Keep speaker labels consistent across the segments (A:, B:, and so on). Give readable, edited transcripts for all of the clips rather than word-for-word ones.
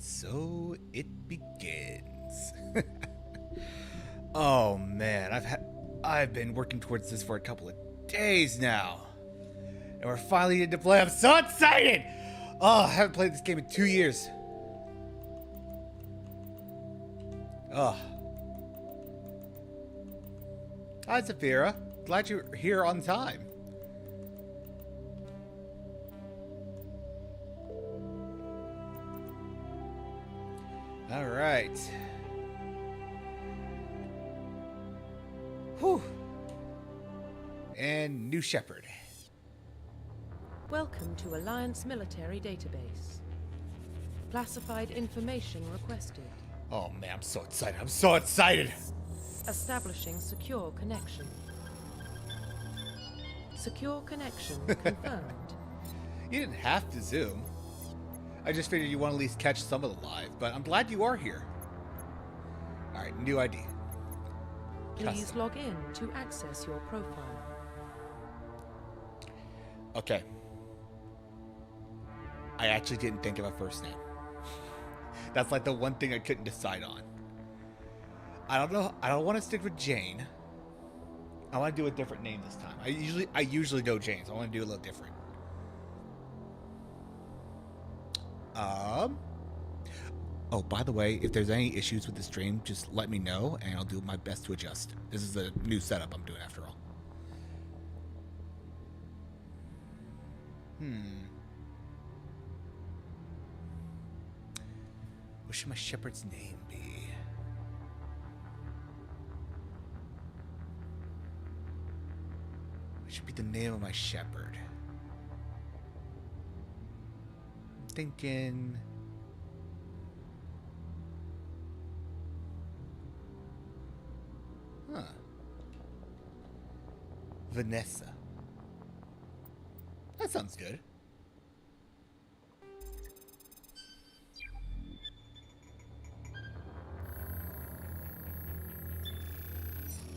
A: So it begins. Oh man, I've been working towards this for a couple of days now. And we're finally into play. I'm so excited! Oh, I haven't played this game in 2 years. Oh. Hi, Zafira. Glad you're here on time. All right. Whew. And new shepherd.
B: Welcome to Alliance Military Database. Classified information requested.
A: Oh man, I'm so excited. I'm so excited.
B: Establishing secure connection. Secure connection confirmed.
A: You didn't have to zoom. I just figured you want to at least catch some of the live, but I'm glad you are here. Alright, new ID.
B: Please
A: Custom.
B: log in to access your profile.
A: Okay. I actually didn't think of a first name. That's like the one thing I couldn't decide on. I don't know. I don't want to stick with Jane. I want to do a different name this time. I usually know Jane, so I want to do a little different. Oh, by the way, if there's any issues with the stream, just let me know, and I'll do my best to adjust. This is a new setup I'm doing after all. What should my shepherd's name be? What should be the name of my shepherd? I'm thinking... Huh. Vanessa. That sounds good.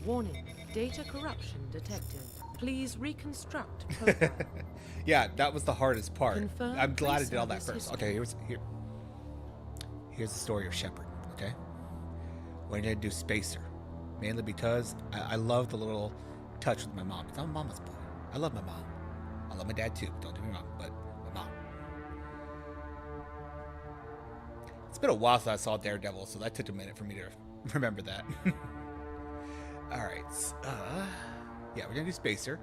B: Warning, data corruption detected. Please reconstruct profile.
A: Yeah, that was the hardest part.
B: Confirm
A: I'm glad I did all that
B: pre-service
A: first.
B: history.
A: Okay, here's the story of Shepard, okay? We're gonna do Spacer. Mainly because I love the little touch with my mom. Because I'm a mama's boy. I love my mom. I love my dad too, don't get me wrong, but my mom. It's been a while since I saw Daredevil, so that took a minute for me to remember that. Alright, yeah, we're gonna do Spacer.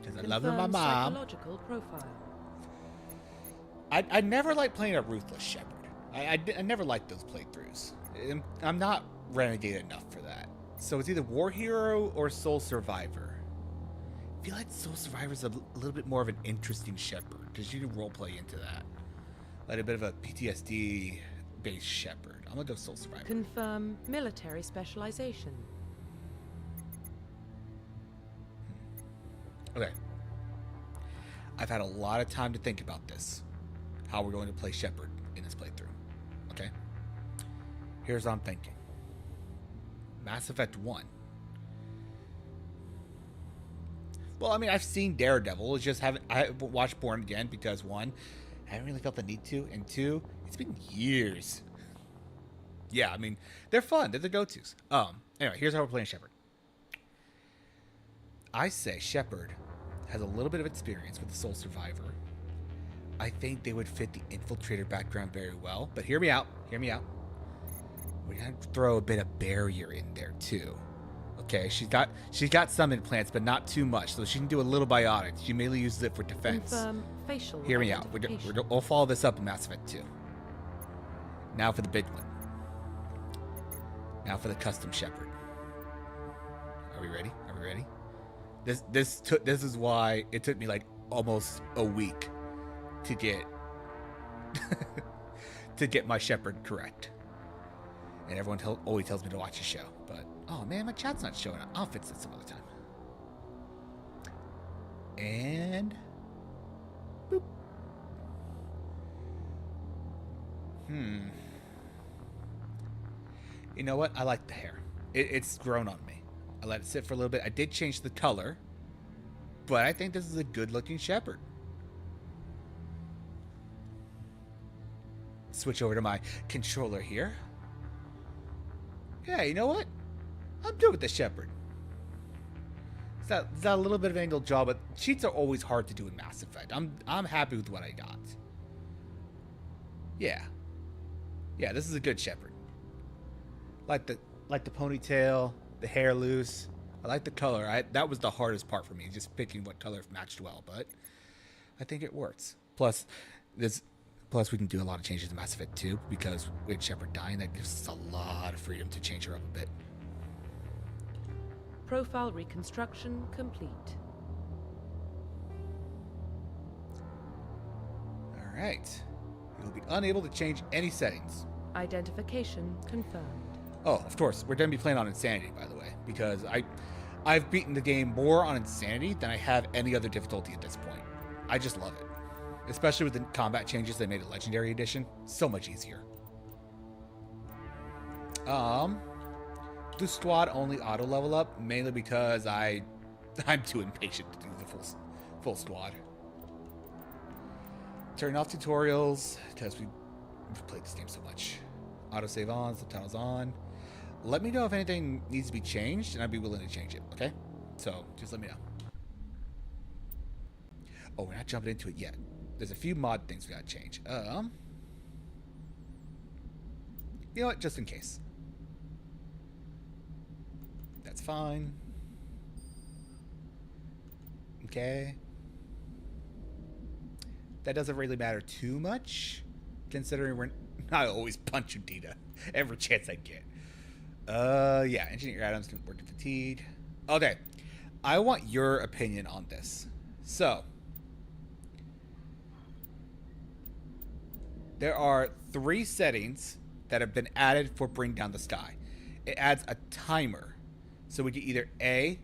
A: Because I love my
B: Confirm
A: mom.
B: psychological profile.
A: I never liked playing a ruthless shepherd. I never liked those playthroughs. I'm not renegade enough for that. So it's either War Hero or Soul Survivor. I feel like Soul Survivor's a little bit more of an interesting shepherd because you can roleplay into that. Like a bit of a PTSD-based shepherd. I'm gonna go Soul Survivor.
B: Confirm military specialization.
A: Okay. I've had a lot of time to think about this. How we're going to play shepherd in this playthrough. Okay? Here's what I'm thinking. Mass Effect 1. Well, I mean, I've seen Daredevil. It's just I haven't watched Born Again because, one, I haven't really felt the need to, and two, it's been years. Yeah, I mean, they're fun. They're the go-tos. Anyway, here's how we're playing Shepard. I say Shepard has a little bit of experience with the Soul Survivor. I think they would fit the Infiltrator background very well, but hear me out. Hear me out. We're gonna throw a bit of barrier in there too. Okay, she's got some implants, but not too much, so she can do a little biotics. She mainly uses it for defense.
B: Confirm facial
A: Hear me out. We'll follow this up in Mass Effect 2. Now for the big one. Now for the custom shepherd. Are we ready? Are we ready? This is why it took me like almost a week to get to get my shepherd correct. And everyone always tells me to watch the show, but oh man, my chat's not showing up. I'll fix it some other time. And boop. You know what? I like the hair. It's grown on me. I let it sit for a little bit. I did change the color, but I think this is a good-looking shepherd. switch over to my controller here. Yeah, you know what? I'm good with the Shepherd. It's that a little bit of an angled jaw, but cheats are always hard to do in Mass Effect. I'm happy with what I got. Yeah. Yeah, this is a good Shepherd. Like the ponytail, the hair loose. I like the color. That was the hardest part for me, just picking what color matched well, but I think it works. Plus we can do a lot of changes in Mass Effect 2 because with Shepard dying, that gives us a lot of freedom to change her up a bit.
B: Profile reconstruction complete.
A: All right. You'll be unable to change any settings.
B: Identification confirmed.
A: Oh, of course, we're going to be playing on Insanity, by the way, because I've beaten the game more on Insanity than I have any other difficulty at this point. I just love it. Especially with the combat changes they made it Legendary Edition. So much easier. Do squad only auto level up, mainly because I'm too impatient to do the full squad. Turn off tutorials, because we've played this game so much. Autosave on, subtitles on. Let me know if anything needs to be changed, and I'd be willing to change it, okay? So, just let me know. Oh, we're not jumping into it yet. There's a few mod things we gotta change. You know what? Just in case. That's fine. Okay. That doesn't really matter too much, considering I always punch Udita every chance I get. Yeah, engineer items can work at fatigue. Okay, I want your opinion on this. So, there are 3 settings that have been added for Bring Down the Sky. It adds a timer. So we can either A,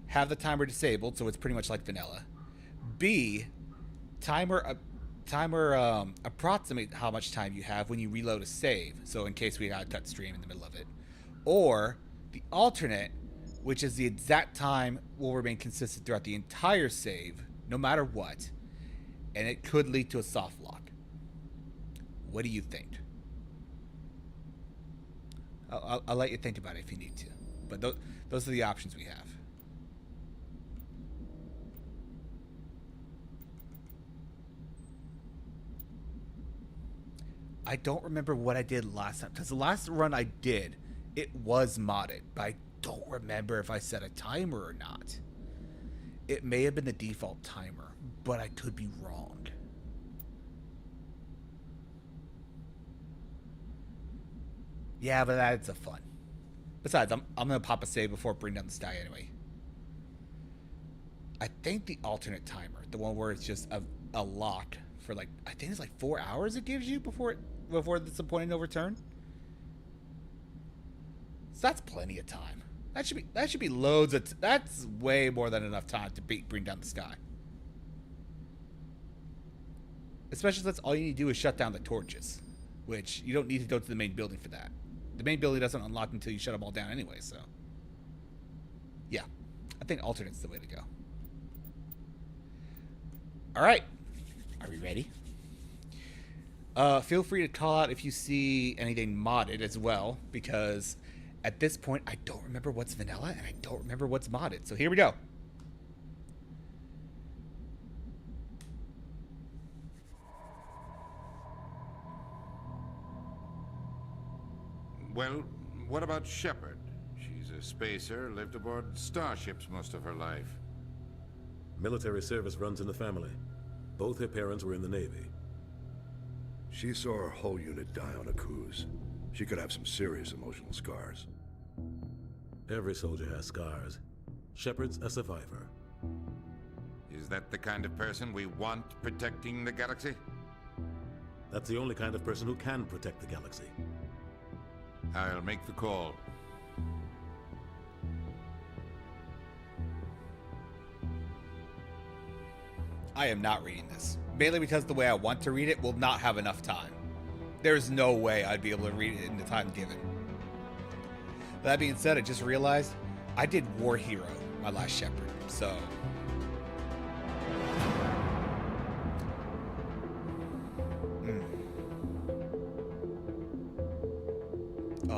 A: have the timer disabled, so it's pretty much like vanilla. B, timer approximate how much time you have when you reload a save, so in case we got a cut stream in the middle of it. Or the alternate, which is the exact time will remain consistent throughout the entire save, no matter what, and it could lead to a soft lock. What do you think? I'll let you think about it if you need to, but those are the options we have. I don't remember what I did last time, because the last run I did, it was modded, but I don't remember if I set a timer or not. It may have been the default timer, but I could be wrong. Yeah, but that's a fun. Besides, I'm gonna pop a save before Bring Down the Sky anyway. I think the alternate timer, the one where it's just a lock for like, I think it's like 4 hours it gives you before it's a point of no return. So that's plenty of time. That should be loads of. That's way more than enough time to Bring Down the Sky. Especially since all you need to do is shut down the torches, which you don't need to go to the main building for that. The main building doesn't unlock until you shut them all down anyway, so. Yeah, I think alternate's the way to go. Alright, are we ready? Feel free to call out if you see anything modded as well, because at this point, I don't remember what's vanilla, and I don't remember what's modded, so here we go.
C: Well, what about Shepard? She's a spacer, lived aboard starships most of her life.
D: Military service runs in the family. Both her parents were in the Navy.
E: She saw her whole unit die on a cruise. She could have some serious emotional scars.
D: Every soldier has scars. Shepard's a survivor.
C: Is that the kind of person we want protecting the galaxy?
D: That's the only kind of person who can protect the galaxy.
C: I'll make the call.
A: I am not reading this. Mainly because the way I want to read it will not have enough time. There's no way I'd be able to read it in the time given. That being said, I just realized I did War Hero, my last Shepard, so...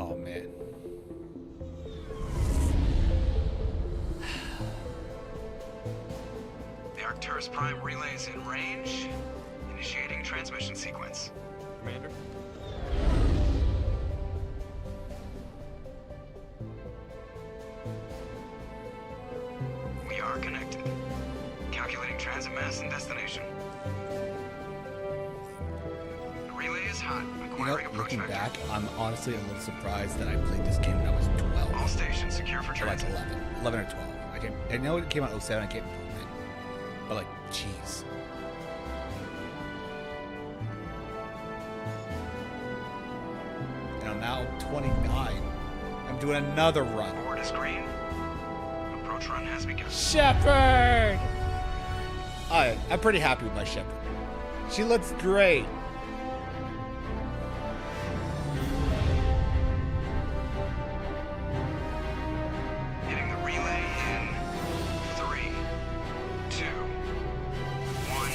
A: Oh, man.
F: The Arcturus Prime relay is in range. Initiating transmission sequence.
G: Commander?
F: We are connected. Calculating transit mass and destination. The relay is hot.
A: You know,
F: Acquiring approach
A: looking
F: vector.
A: back, I'm honestly a little surprised that I played this game when I was 12.
F: All stations secure for
A: Or like
F: transit.
A: 11 or 12. I know it came out 07, I can't remember when. But like, jeez. And I'm now 29. I'm doing another run.
F: Board is green. Approach run has begun.
A: Shepard! I'm pretty happy with my Shepard. She looks great.
F: Hitting the relay in 3, 2, 1.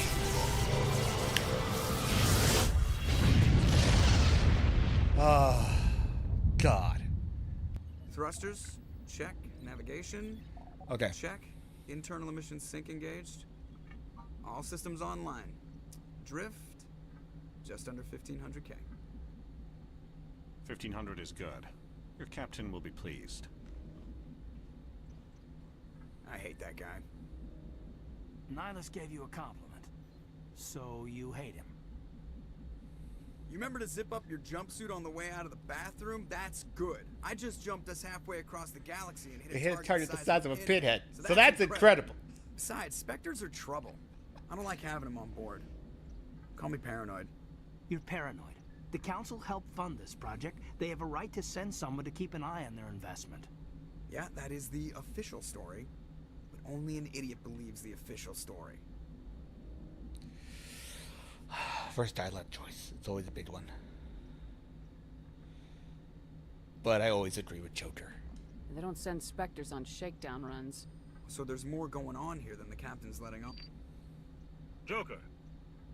A: Oh, God.
H: Thrusters, check. Navigation,
A: Okay.
H: check. Internal emissions sync engaged. All systems online. Drift, just under 1500K.
G: 1500 is good. Your captain will be pleased.
H: I hate that guy.
I: Nihilus gave you a compliment. So you hate him.
H: You remember to zip up your jumpsuit on the way out of the bathroom? That's good. I just jumped us halfway across the galaxy and
A: They hit a
H: hit
A: target the size of a pinhead.
H: So
A: So that's incredible.
H: Besides, Spectres are trouble. I don't like having them on board. Call me paranoid.
I: You're paranoid. The Council helped fund this project. They have a right to send someone to keep an eye on their investment.
H: Yeah, that is the official story. But only an idiot believes the official story.
A: First dialogue choice. It's always a big one. But I always agree with Joker.
J: They don't send Spectres on shakedown runs.
H: So there's more going on here than the captain's letting up.
D: Joker,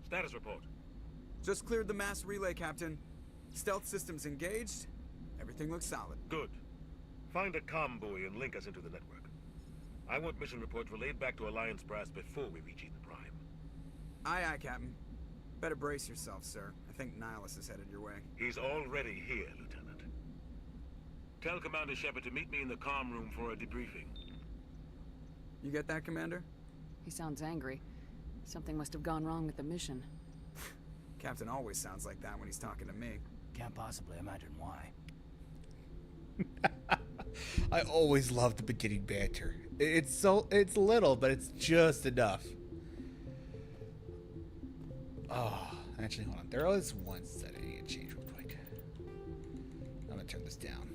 D: status report.
H: Just cleared the mass relay, Captain. Stealth systems engaged. Everything looks solid.
D: Good. Find a comm buoy and link us into the network. I want mission reports relayed back to Alliance brass before we reach Eden Prime.
H: Aye, aye, Captain. Better brace yourself, sir. I think Nihilus is headed your way.
D: He's already here, Lieutenant. Tell Commander Shepard to meet me in the comm room for a debriefing.
H: You get that, Commander?
J: He sounds angry. Something must have gone wrong with the mission.
H: Captain always sounds like that when he's talking to me.
I: Can't possibly imagine why.
A: I always love the beginning banter. It's little, but it's just enough. Oh, actually, hold on. There is one setting I need to change real quick. I'm gonna turn this down.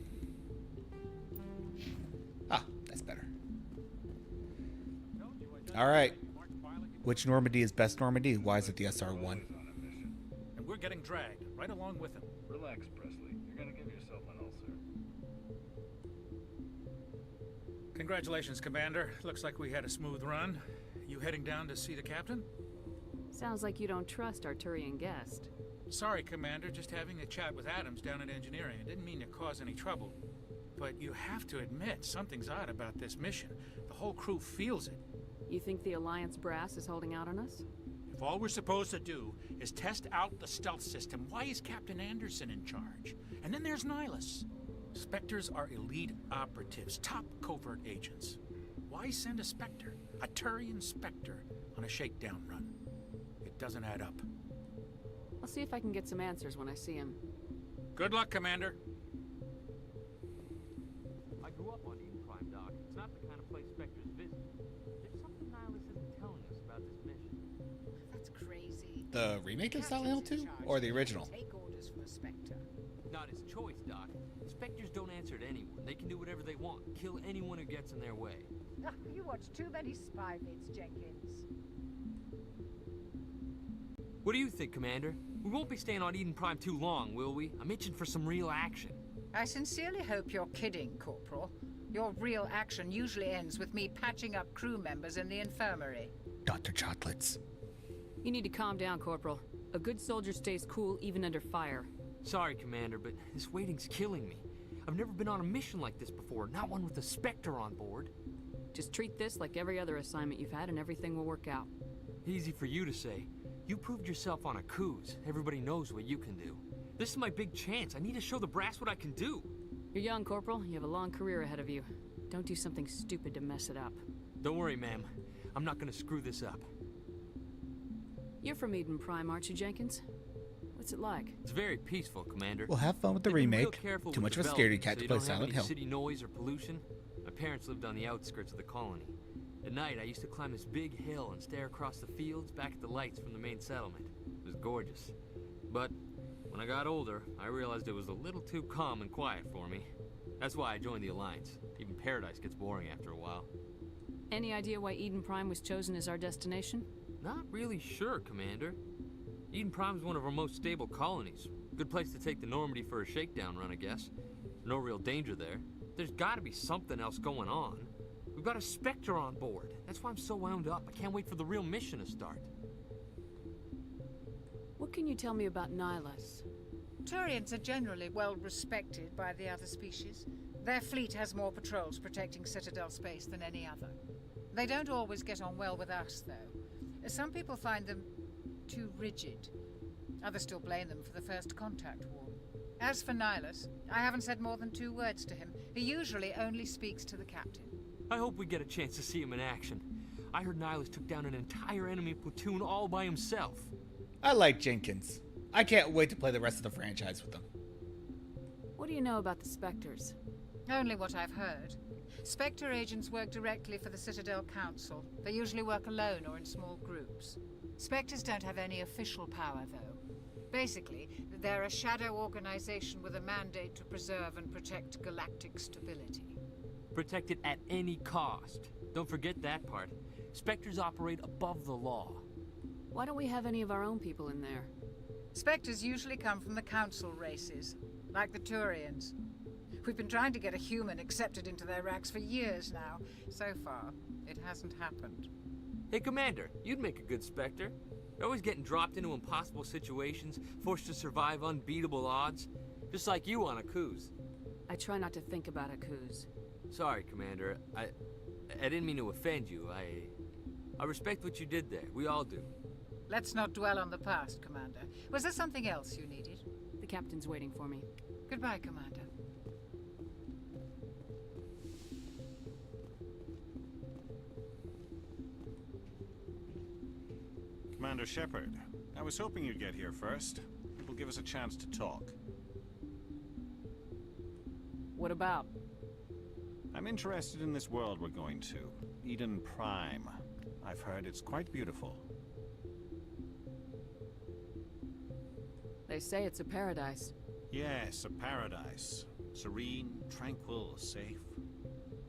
A: Ah, that's better. All right. Which Normandy is best Normandy? Why is it the SR1?
K: And we're getting dragged right along with him.
L: Relax, Presley. You're gonna give yourself an ulcer.
K: Congratulations, Commander. Looks like we had a smooth run. You heading down to see the captain?
J: Sounds like you don't trust our Turian guest.
K: Sorry, Commander. Just having a chat with Adams down at engineering. I didn't mean to cause any trouble. But you have to admit, something's odd about this mission. The whole crew feels it.
J: You think the Alliance brass is holding out on us?
K: If all we're supposed to do is test out the stealth system, why is Captain Anderson in charge? And then there's Nihilus. Spectres are elite operatives, top covert agents. Why send a Spectre, a Turian Spectre, on a shakedown run? It doesn't add up.
J: I'll see if I can get some answers when I see him.
K: Good luck, Commander.
M: I grew up on Eden Prime, Doc. It's not the kind of place Spectres visit. There's something Nihilus isn't telling us about this mission.
N: That's crazy.
A: The remake of Silent Hill 2 or the original?
N: Take orders from a Spectre.
M: Not his choice, Doc. Spectres don't answer to anyone. They can do whatever they want. Kill anyone who gets in their way.
N: You watch too many spy vids, Jenkins.
M: What do you think, Commander? We won't be staying on Eden Prime too long, will we? I'm itching for some real action.
N: I sincerely hope you're kidding, Corporal. Your real action usually ends with me patching up crew members in the infirmary.
A: Dr. Chocolates.
J: You need to calm down, Corporal. A good soldier stays cool even under fire.
M: Sorry, Commander, but this waiting's killing me. I've never been on a mission like this before, not one with a Spectre on board.
J: Just treat this like every other assignment you've had and everything will work out.
M: Easy for you to say. You proved yourself on a cruise. Everybody knows what you can do. This is my big chance. I need to show the brass what I can do.
J: You're young, Corporal. You have a long career ahead of you. Don't do something stupid to mess it up.
M: Don't worry, ma'am. I'm not gonna screw this up.
J: You're from Eden Prime, aren't you, Jenkins? What's it like?
M: It's very peaceful, Commander.
A: Well, have fun with the
M: They've been real
A: remake.
M: careful
A: Too
M: with
A: much of a scaredy
M: development,
A: cat
M: so
A: to
M: you
A: play
M: don't have
A: Silent
M: any
A: Hill.
M: city noise or pollution. My parents lived on the outskirts of the colony. At night, I used to climb this big hill and stare across the fields back at the lights from the main settlement. It was gorgeous. But when I got older, I realized it was a little too calm and quiet for me. That's why I joined the Alliance. Even Paradise gets boring after a while.
J: Any idea why Eden Prime was chosen as our destination?
M: Not really sure, Commander. Eden Prime's one of our most stable colonies. Good place to take the Normandy for a shakedown run, I guess. No real danger there. There's gotta be something else going on. We've got a Spectre on board. That's why I'm so wound up. I can't wait for the real mission to start.
J: What can you tell me about Nihilus?
N: Turians are generally well respected by the other species. Their fleet has more patrols protecting Citadel space than any other. They don't always get on well with us, though. Some people find them too rigid. Others still blame them for the First Contact War. As for Nihilus, I haven't said more than 2 words to him. He usually only speaks to the captain.
M: I hope we get a chance to see him in action. I heard Nihilus took down an entire enemy platoon all by himself.
A: I like Jenkins. I can't wait to play the rest of the franchise with him.
J: What do you know about the Spectres?
N: Only what I've heard. Spectre agents work directly for the Citadel Council. They usually work alone or in small groups. Spectres don't have any official power, though. Basically, they're a shadow organization with a mandate to preserve and protect galactic stability.
M: Protect it at any cost. Don't forget that part. Spectres operate above the law.
J: Why don't we have any of our own people in there?
N: Spectres usually come from the Council races, like the Turians. We've been trying to get a human accepted into their ranks for years now. So far, it hasn't happened.
M: Hey, Commander, you'd make a good Spectre. You're always getting dropped into impossible situations, forced to survive unbeatable odds. Just like you on a cruise.
J: I try not to think about Akuz.
M: Sorry, Commander. I didn't mean to offend you. I respect what you did there. We all do.
N: Let's not dwell on the past, Commander. Was there something else you needed?
J: The captain's waiting for me.
N: Goodbye, Commander.
G: Commander Shepard, I was hoping you'd get here first. It will give us a chance to talk.
J: What about?
G: I'm interested in this world we're going to, Eden Prime. I've heard it's quite beautiful.
J: They say it's a paradise.
G: Yes, a paradise. Serene, tranquil, safe.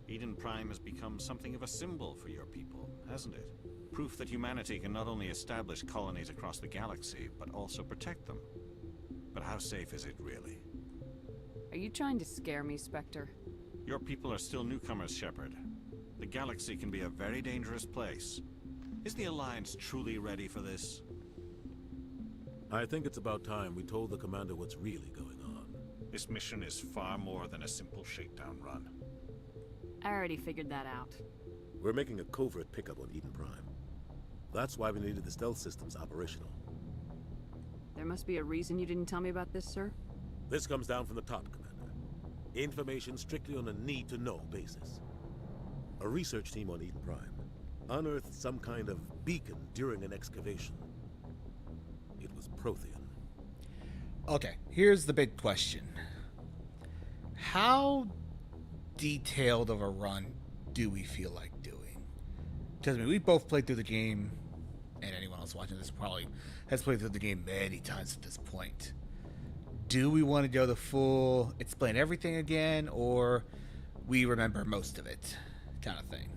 G: Eden Prime has become something of a symbol for your people, hasn't it? Proof that humanity can not only establish colonies across the galaxy, but also protect them. But how safe is it, really?
J: Are you trying to scare me, Spectre?
G: Your people are still newcomers, Shepard. The galaxy can be a very dangerous place. Is the Alliance truly ready for this?
O: I think it's about time we told the Commander what's really going on.
G: This mission is far more than a simple shakedown run.
J: I already figured that out.
O: We're making a covert pickup on Eden Prime. That's why we needed the stealth systems operational.
J: There must be a reason you didn't tell me about this, sir?
O: This comes down from the top, Commander. Information strictly on a need-to-know basis. A research team on Eden Prime unearthed some kind of beacon during an excavation. It was Prothean.
A: Okay, here's the big question. How detailed of a run do we feel like doing? Because, I mean, we both played through the game, and anyone else watching this probably has played through the game many times at this point. Do we want to go the full explain everything again, or we remember most of it kind of thing?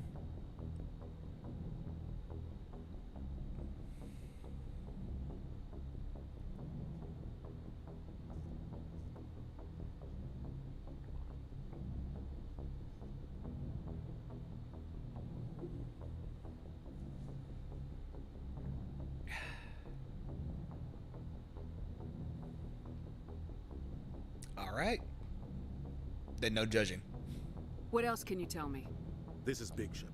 A: All right. Then no judging.
J: What else can you tell me?
O: This is Big Shepard.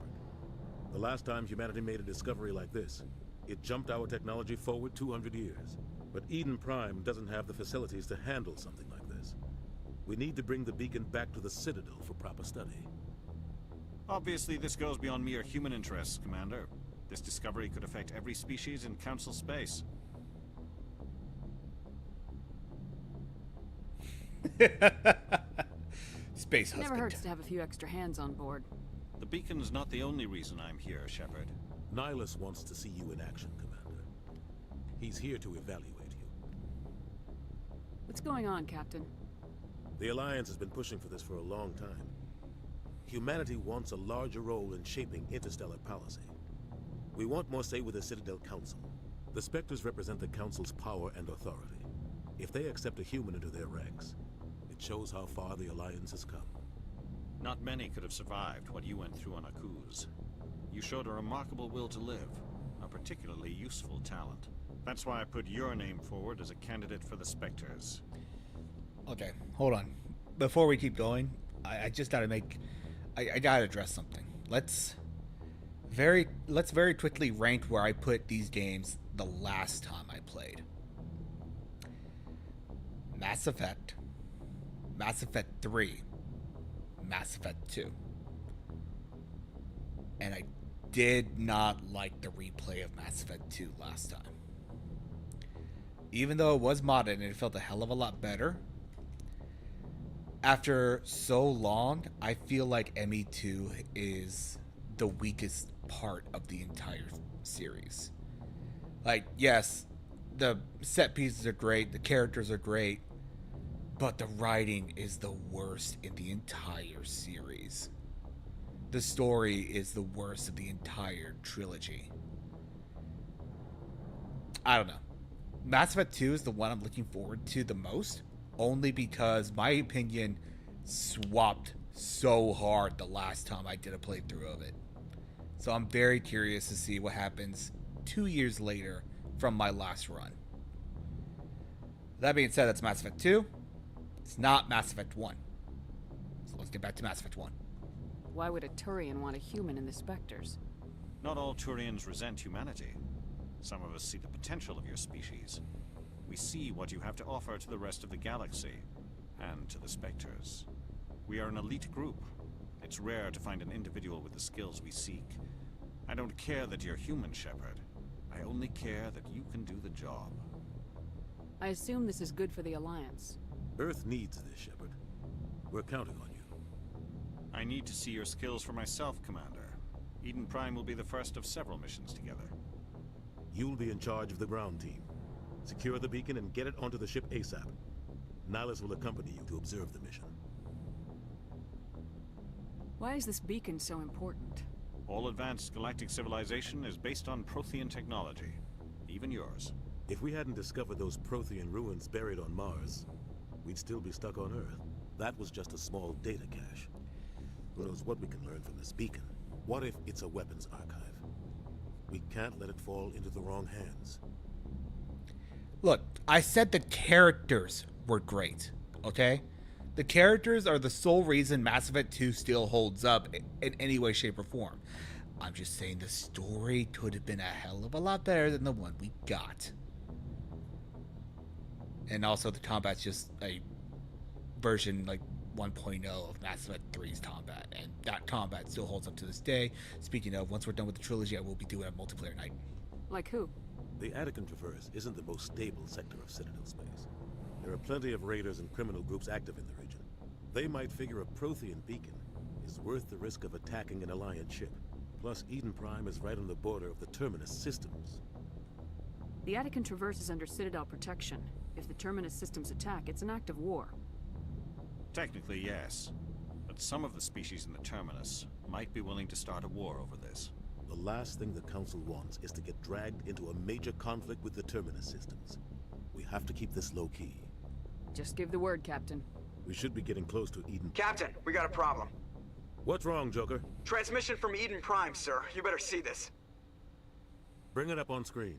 O: The last time humanity made a discovery like this, it jumped our technology forward 200 years. But Eden Prime doesn't have the facilities to handle something like this. We need to bring the beacon back to the Citadel for proper study.
G: Obviously, this goes beyond mere human interests, Commander. This discovery could affect every species in Council space.
A: Space husband.
J: Never hurts to have a few extra hands on board.
G: The beacon's not the only reason I'm here, Shepard.
O: Nihilus wants to see you in action, Commander. He's here to evaluate you.
J: What's going on, Captain?
O: The Alliance has been pushing for this for a long time. Humanity wants a larger role in shaping interstellar policy. We want more say with the Citadel Council. The Spectres represent the Council's power and authority. If they accept a human into their ranks, it shows how far the Alliance has come.
G: Not many could have survived what you went through on Akuz. You showed a remarkable will to live, a particularly useful talent. That's why I put your name forward as a candidate for the Spectres.
A: Okay, hold on. Before we keep going, I just gotta make... I gotta address something. Let's very quickly rank where I put these games the last time I played. Mass Effect, Mass Effect 3, Mass Effect 2. And I did not like the replay of Mass Effect 2 last time. Even though it was modded and it felt a hell of a lot better, after so long, I feel like ME2 is the weakest part of the entire series. Like, yes, the set pieces are great, the characters are great, but the writing is the worst in the entire series. The story is the worst of the entire trilogy. I don't know. Mass Effect 2 is the one I'm looking forward to the most, only because my opinion swapped so hard the last time I did a playthrough of it. So I'm very curious to see what happens 2 years later from my last run. That being said, that's Mass Effect 2. It's not Mass Effect 1. So let's get back to Mass Effect 1.
J: Why would a Turian want a human in the Spectres?
G: Not all Turians resent humanity. Some of us see the potential of your species. We see what you have to offer to the rest of the galaxy, and to the Spectres. We are an elite group. It's rare to find an individual with the skills we seek. I don't care that you're human, Shepard. I only care that you can do the job.
J: I assume this is good for the Alliance.
O: Earth needs this, Shepard. We're counting on you.
G: I need to see your skills for myself, Commander. Eden Prime will be the first of several missions together.
O: You'll be in charge of the ground team. Secure the beacon and get it onto the ship ASAP. Nihilus will accompany you to observe the mission.
J: Why is this beacon so important?
G: All advanced galactic civilization is based on Prothean technology. Even yours.
O: If we hadn't discovered those Prothean ruins buried on Mars, we'd still be stuck on Earth. That was just a small data cache. Who knows what we can learn from this beacon? What if it's a weapons archive? We can't let it fall into the wrong hands.
A: Look, I said the characters were great, okay? The characters are the sole reason Mass Effect 2 still holds up in any way, shape, or form. I'm just saying the story could have been a hell of a lot better than the one we got. And also the combat's just a version like 1.0 of Mass Effect 3's combat, and that combat still holds up to this day. Speaking of, once we're done with the trilogy, I will be doing a multiplayer night.
J: Like who?
O: The Attican Traverse isn't the most stable sector of Citadel space. There are plenty of raiders and criminal groups active in the region. They might figure a Prothean beacon is worth the risk of attacking an Alliance ship. Plus, Eden Prime is right on the border of the Terminus systems.
J: The Attican Traverse is under Citadel protection. If the Terminus systems attack, it's an act of war.
G: Technically, yes. But some of the species in the Terminus might be willing to start a war over this.
O: The last thing the Council wants is to get dragged into a major conflict with the Terminus systems. We have to keep this low-key.
J: Just give the word, Captain.
O: We should be getting close to Eden.
H: Captain, we got a problem.
O: What's wrong, Joker?
H: Transmission from Eden Prime, sir. You better see this.
O: Bring it up on screen.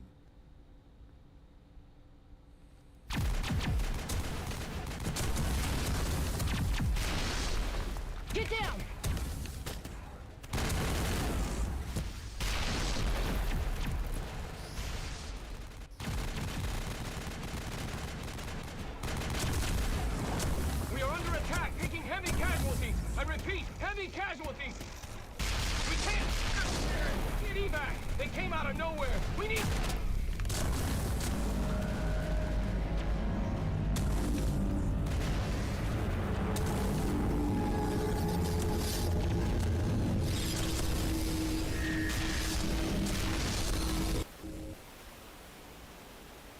P: out of nowhere. We need...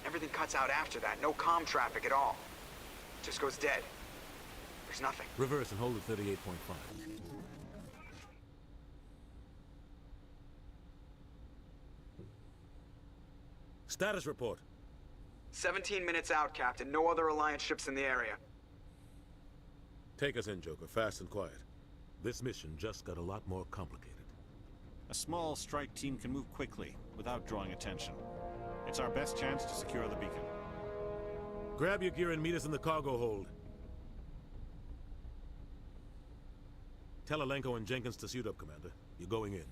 Q: Everything cuts out after that. No comm traffic at all. Just goes dead. There's nothing.
O: Reverse and hold at 38.5. Status report.
Q: 17 minutes out, Captain. No other Alliance ships in the area.
O: Take us in, Joker. Fast and quiet. This mission just got a lot more complicated.
G: A small strike team can move quickly, without drawing attention. It's our best chance to secure the beacon.
O: Grab your gear and meet us in the cargo hold. Tell Alenko and Jenkins to suit up, Commander. You're going in.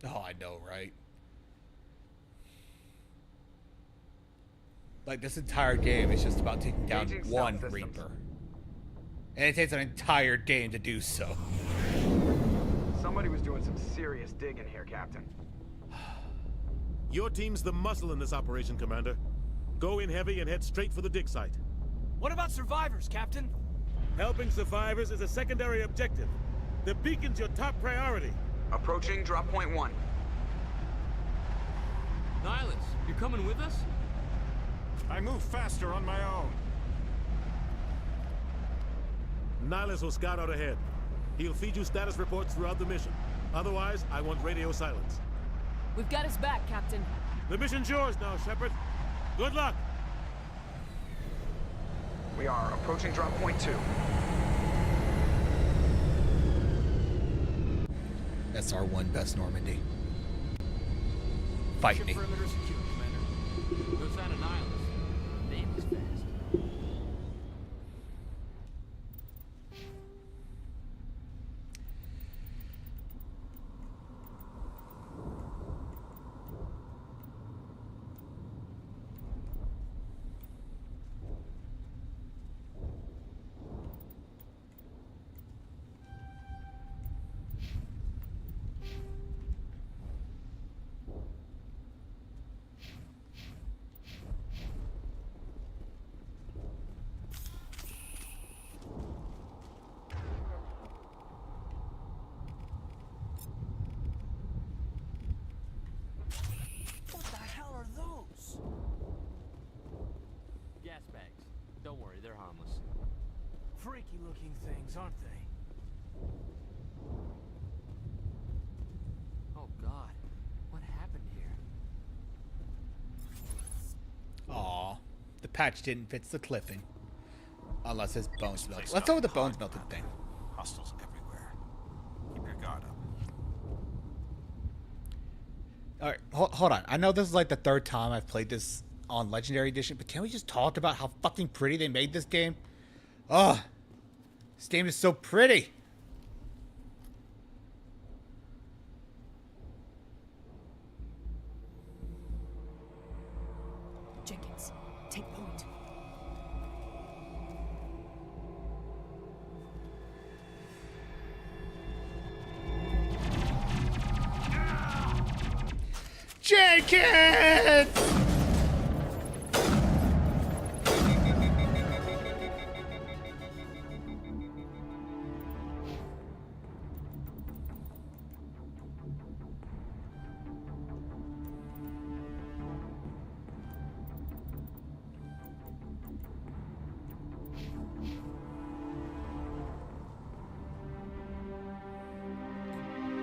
A: Oh, I know, right? Like, this entire game is just about taking down one Reaper. And it takes an entire game to do so.
Q: Somebody was doing some serious digging here, Captain.
O: Your team's the muscle in this operation, Commander. Go in heavy and head straight for the dig site.
P: What about survivors, Captain?
O: Helping survivors is a secondary objective. The beacon's your top priority.
Q: Approaching drop point 1.
M: Nihilus, you're coming with us?
G: I move faster on my own.
O: Nihilus will scout out ahead. He'll feed you status reports throughout the mission. Otherwise, I want radio silence.
J: We've got his back, Captain.
O: The mission's yours now, Shepard. Good luck!
Q: We are approaching drop point 2.
A: SR1 Best Normandy. Fight me.
M: Perimeter secure, Commander. No sign of Nihilus. Damn, he's fast. Gas bags. Don't worry, they're harmless.
I: Freaky looking things, aren't they?
M: Oh God, what happened here?
A: Aw, the patch didn't fit the clipping. Unless his bones melted. Let's go with the bones melted thing.
G: Hostiles everywhere. Keep your guard up.
A: Alright, hold on. I know this is like the third time I've played this on Legendary Edition, but can we just talk about how fucking pretty they made this game? Ugh. This game is so pretty.
J: Jenkins, take point.
A: Jenkins!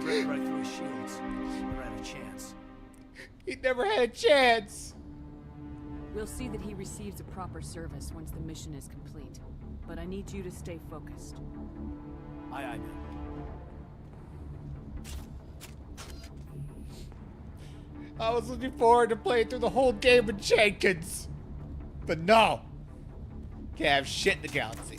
I: Right through his shields. Never had a chance.
A: He never had a chance.
J: We'll see that he receives a proper service once the mission is complete. But I need you to stay focused.
I: Aye, aye, ma'am.
A: I was looking forward to playing through the whole game with Jenkins. But no. Can't have shit in the galaxy.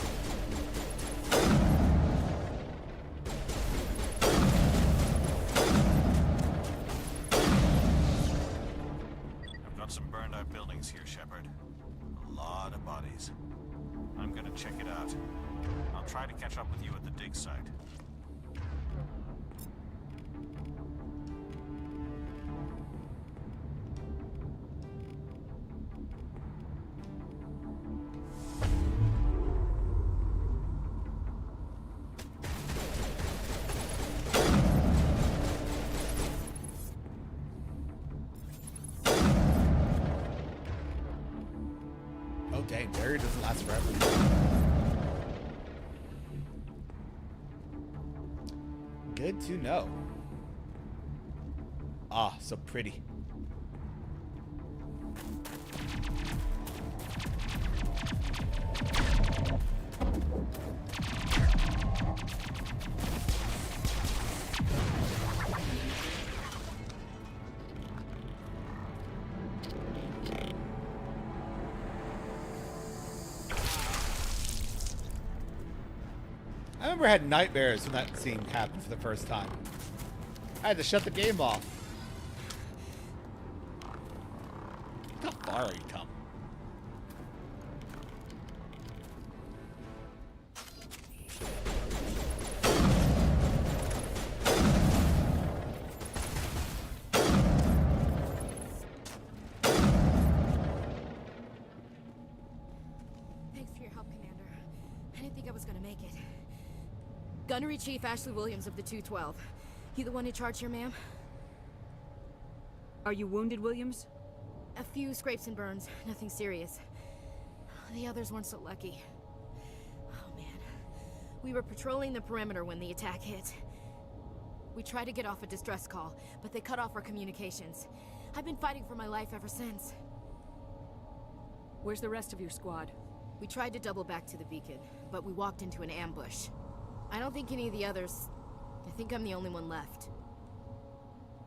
G: I've got some burned out buildings here, Shepard. A lot of bodies. I'm gonna check it out. I'll try to catch up with you at the dig site.
A: dang, barrier doesn't last forever. Good to know. Ah, so pretty. I remember I had nightmares when that scene happened for the first time. I had to shut the game off. Look how far you come.
R: Thanks for your help, Commander. I didn't think I was gonna make it. Gunnery Chief Ashley Williams of the 212. You the one in charge here, ma'am?
J: Are you wounded, Williams?
R: A few scrapes and burns, nothing serious. The others weren't so lucky. Oh man. We were patrolling the perimeter when the attack hit. We tried to get off a distress call, but they cut off our communications. I've been fighting for my life ever since.
J: Where's the rest of your squad?
R: We tried to double back to the beacon, but we walked into an ambush. I don't think any of the others... I think I'm the only one left.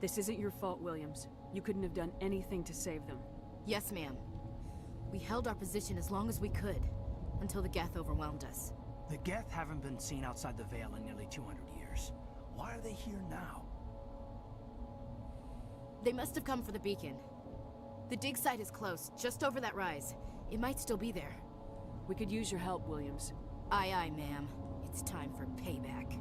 J: This isn't your fault, Williams. You couldn't have done anything to save them.
R: Yes, ma'am. We held our position as long as we could, until the Geth overwhelmed us.
I: The Geth haven't been seen outside the Veil in nearly 200 years. Why are they here now?
R: They must have come for the beacon. The dig site is close, just over that rise. It might still be there.
J: We could use your help, Williams.
R: Aye, aye, ma'am. It's time for payback.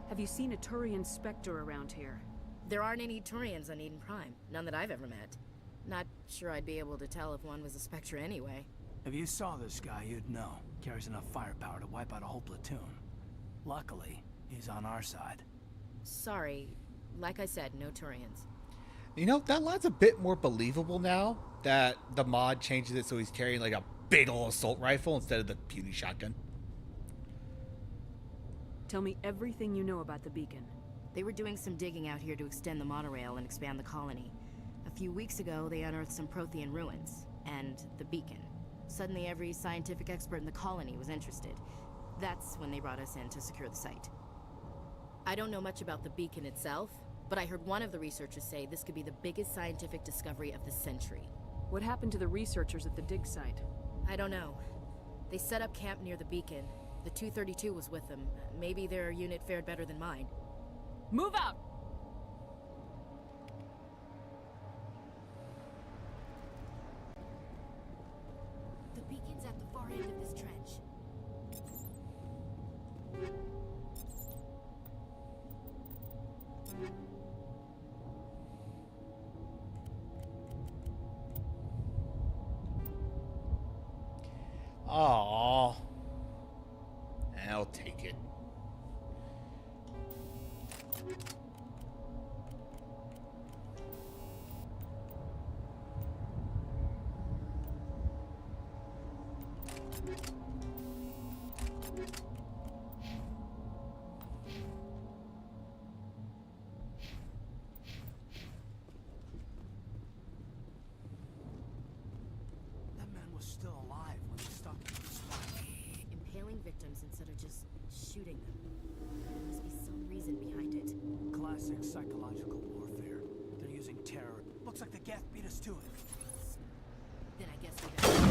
J: Have you seen a Turian Spectre around here?
R: There aren't any Turians on Eden Prime. None that I've ever met. Not sure I'd be able to tell if one was a Spectre anyway.
I: If you saw this guy, you'd know. Carries enough firepower to wipe out a whole platoon. Luckily, he's on our side.
R: Sorry. Like I said, no Turians.
A: You know, that line's a bit more believable now that the mod changes it so he's carrying like a big ol' assault rifle instead of the puny shotgun.
J: Tell me everything you know about the beacon.
R: They were doing some digging out here to extend the monorail and expand the colony. A few weeks ago, they unearthed some Prothean ruins, and the beacon. Suddenly, every scientific expert in the colony was interested. That's when they brought us in to secure the site. I don't know much about the beacon itself, but I heard one of the researchers say this could be the biggest scientific discovery of the century.
J: What happened to the researchers at the dig site?
R: I don't know. They set up camp near the beacon. The 232 was with them. Maybe their unit fared better than mine.
J: Move out!
R: The beacon's at the far end of this trench.
A: Aww. I'll take it.
I: That man was still alive when he stopped at the spot.
R: Impaling victims instead of just shooting them. There must be some reason behind it.
I: Classic psychological warfare. They're using terror. Looks like the Geth beat us to it.
R: Then I guess we got...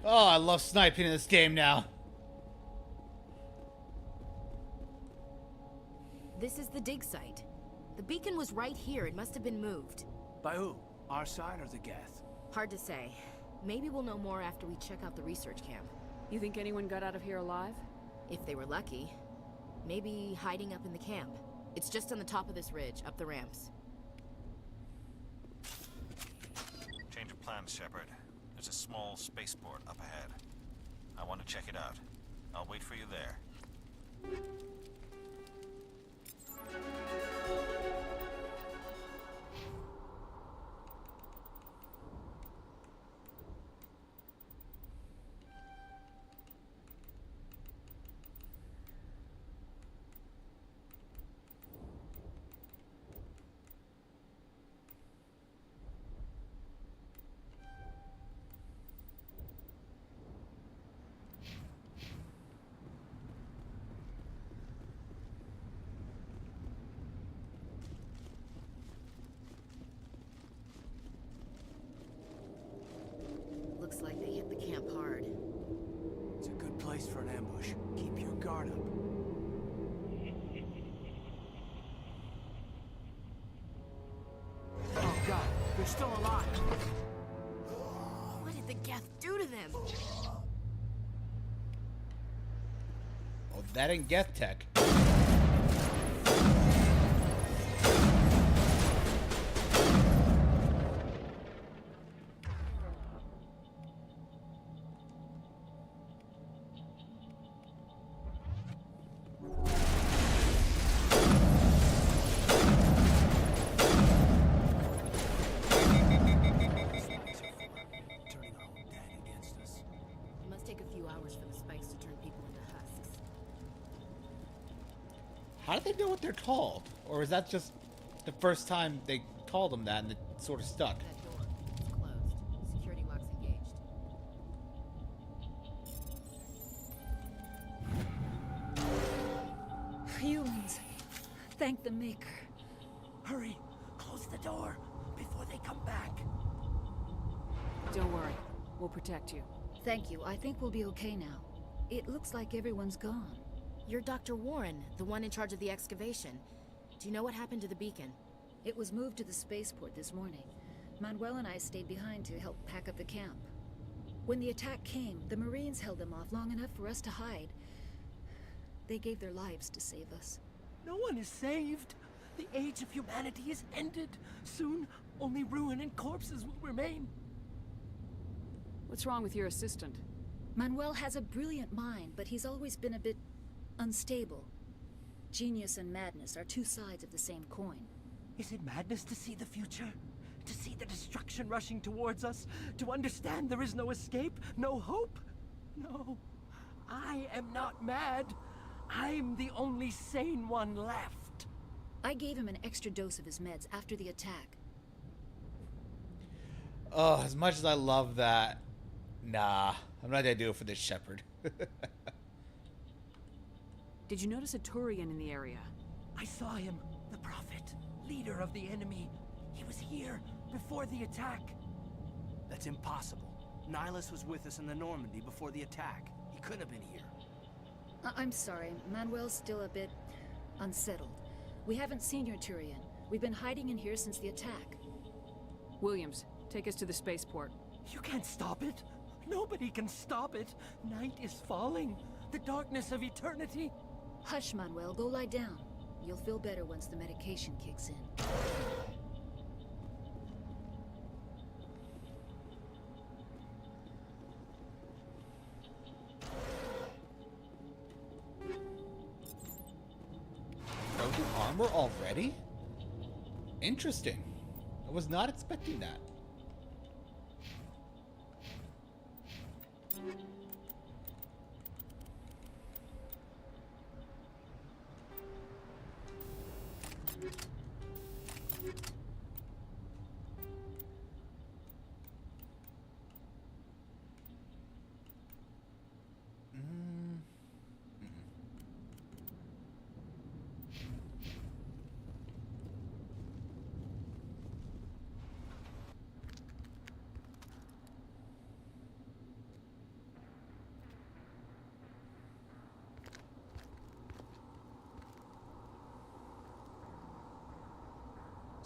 R: Oh, I love sniping in this game now. This is the dig site. The beacon was right here. It must have been moved.
I: By who? Our side or the Geth?
R: Hard to say. Maybe we'll know more after we check out the research camp.
J: You think anyone got out of here alive?
R: If they were lucky. Maybe hiding up in the camp. It's just on the top of this ridge, up the ramps.
G: Change of plans, Shepard. There's a small spaceport up ahead. I want to check it out. I'll wait for you there.
R: Looks like they hit the camp hard.
I: It's a good place for an ambush. Keep your guard up. Oh god, they're still alive.
R: What did the Geth do to them?
A: Oh, that ain't Geth tech.
R: It must take a few hours for the spikes to turn people into husks.
A: How do they know what they're called? Or is that just the first time they called them that and it sort of stuck?
R: That door. It's closed. Security lock's engaged.
S: Humans. Thank the Maker.
I: Hurry, close the door before they come back.
J: Don't worry. We'll protect you.
S: Thank you. I think we'll be okay now. It looks like everyone's gone.
R: You're Dr. Warren, the one in charge of the excavation. Do you know what happened to the beacon?
S: It was moved to the spaceport this morning. Manuel and I stayed behind to help pack up the camp. When the attack came, the Marines held them off long enough for us to hide. They gave their lives to save us.
I: No one is saved. The age of humanity is ended. Soon, only ruin and corpses will remain.
J: What's wrong with your assistant?
S: Manuel has a brilliant mind, but he's always been a bit unstable. Genius and madness are two sides of the same coin.
I: Is it madness to see the future? To see the destruction rushing towards us? To understand there is no escape? No hope? No. I am not mad. I'm the only sane one left.
S: I gave him an extra dose of his meds after the attack.
A: Oh, as much as I love that, nah, I'm not gonna do it for this Shepard.
J: Did you notice a Turian in the area?
I: I saw him, the Prophet, leader of the enemy. He was here before the attack. That's impossible. Nihilus was with us in the Normandy before the attack. He couldn't have been here.
S: I'm sorry, Manuel's still a bit unsettled. We haven't seen your Turian. We've been hiding in here since the attack.
J: Williams, take us to the spaceport.
I: You can't stop it. Nobody can stop it. Night is falling. The darkness of eternity.
S: Hush, Manuel. Go lie down. You'll feel better once the medication kicks in.
A: Broken armor already? Interesting. I was not expecting that.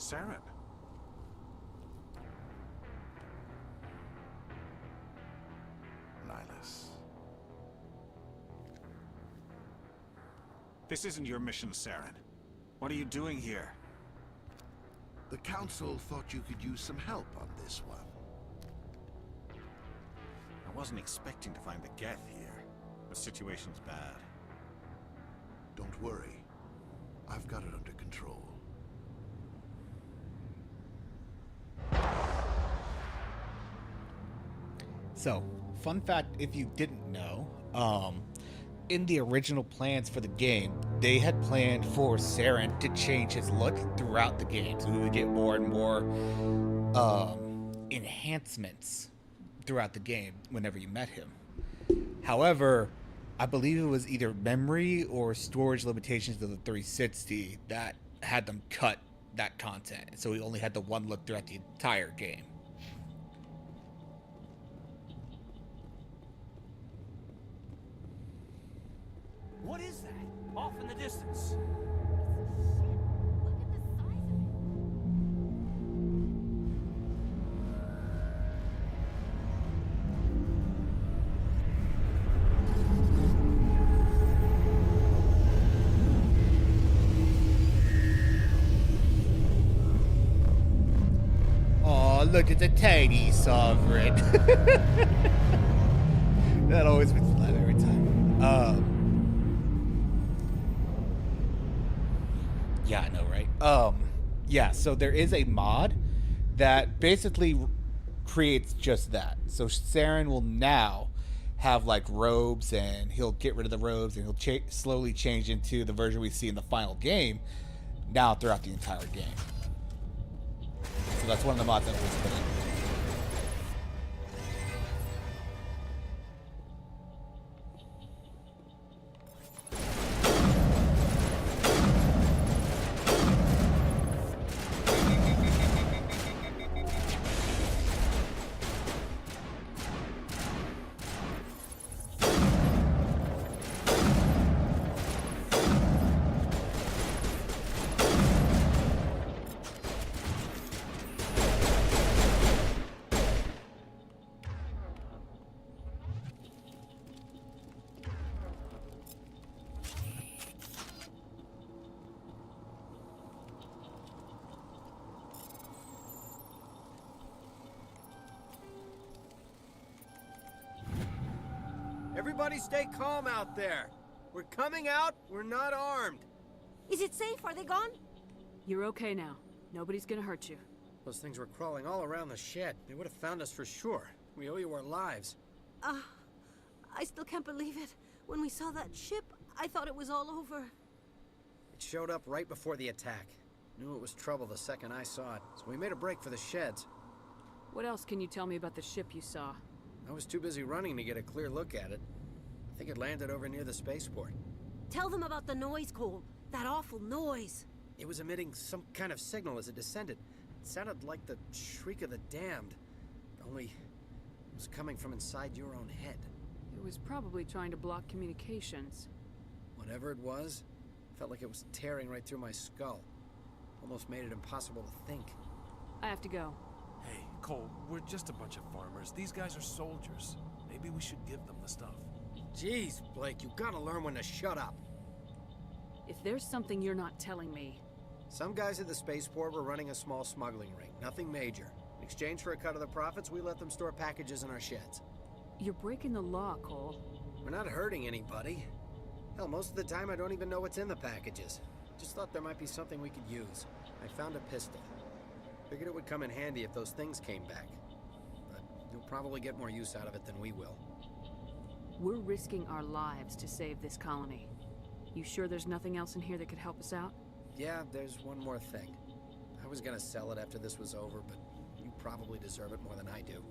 O: Saren. Nihilus.
G: This isn't your mission, Saren. What are you doing here?
T: The Council thought you could use some help on this one.
G: I wasn't expecting to find the Geth here. The situation's bad.
T: Don't worry. I've got it under control.
A: So, fun fact if you didn't know, in the original plans for the game, they had planned for Saren to change his look throughout the game, so we would get more and more enhancements throughout the game whenever you met him. However, I believe it was either memory or storage limitations of the 360 that had them cut that content, so we only had the one look throughout the entire game.
P: What is that? Off in the distance.
A: Oh, look, it's a tiny sovereign. That always makes me laugh every time. Yeah, I know, right? Yeah, so there is a mod that basically creates just that. So Saren will now have like robes, and he'll get rid of the robes, and he'll slowly change into the version we see in the final game now throughout the entire game. So that's one of the mods that was put in.
I: Everybody stay calm out there. We're coming out, we're not armed.
U: Is it safe? Are they gone?
J: You're okay now. Nobody's gonna hurt you.
I: Those things were crawling all around the shed. They would have found us for sure. We owe you our lives.
U: I still can't believe it. When we saw that ship, I thought it was all over.
I: It showed up right before the attack. Knew it was trouble the second I saw it, so we made a break for the sheds.
J: What else can you tell me about the ship you saw?
I: I was too busy running to get a clear look at it. I think it landed over near the spaceport.
U: Tell them about the noise, Cole. That awful noise.
I: It was emitting some kind of signal as it descended. It sounded like the shriek of the damned. Only it was coming from inside your own head.
J: It was probably trying to block communications.
I: Whatever it was, felt like it was tearing right through my skull. Almost made it impossible to think.
J: I have to go.
V: Hey, Cole, we're just a bunch of farmers. These guys are soldiers. Maybe we should give them the stuff.
I: Jeez, Blake, you gotta learn when to shut up.
J: If there's something you're not telling me...
I: Some guys at the spaceport were running a small smuggling ring. Nothing major. In exchange for a cut of the profits, we let them store packages in our sheds.
J: You're breaking the law, Cole.
I: We're not hurting anybody. Hell, most of the time I don't even know what's in the packages. Just thought there might be something we could use. I found a pistol. Figured it would come in handy if those things came back. But you'll probably get more use out of it than we will.
J: We're risking our lives to save this colony. You sure there's nothing else in here that could help us out?
I: Yeah, there's one more thing. I was gonna sell it after this was over, but you probably deserve it more than I do.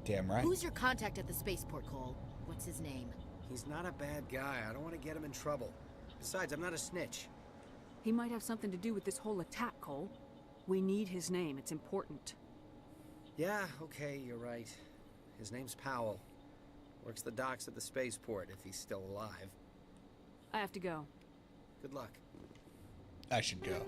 A: Damn right.
R: Who's your contact at the spaceport, Cole? What's his name?
I: He's not a bad guy. I don't want to get him in trouble. Besides, I'm not a snitch.
J: He might have something to do with this whole attack, Cole. We need his name. It's important.
I: Yeah, okay, you're right. His name's Powell. Works the docks at the spaceport, if he's still alive.
J: I have to go.
I: Good luck.
A: I should go.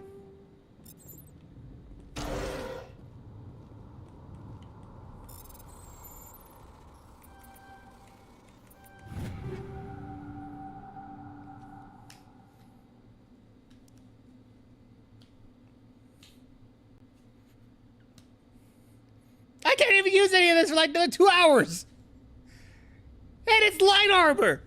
A: I can't even use any of this for like another 2 hours. And it's light armor.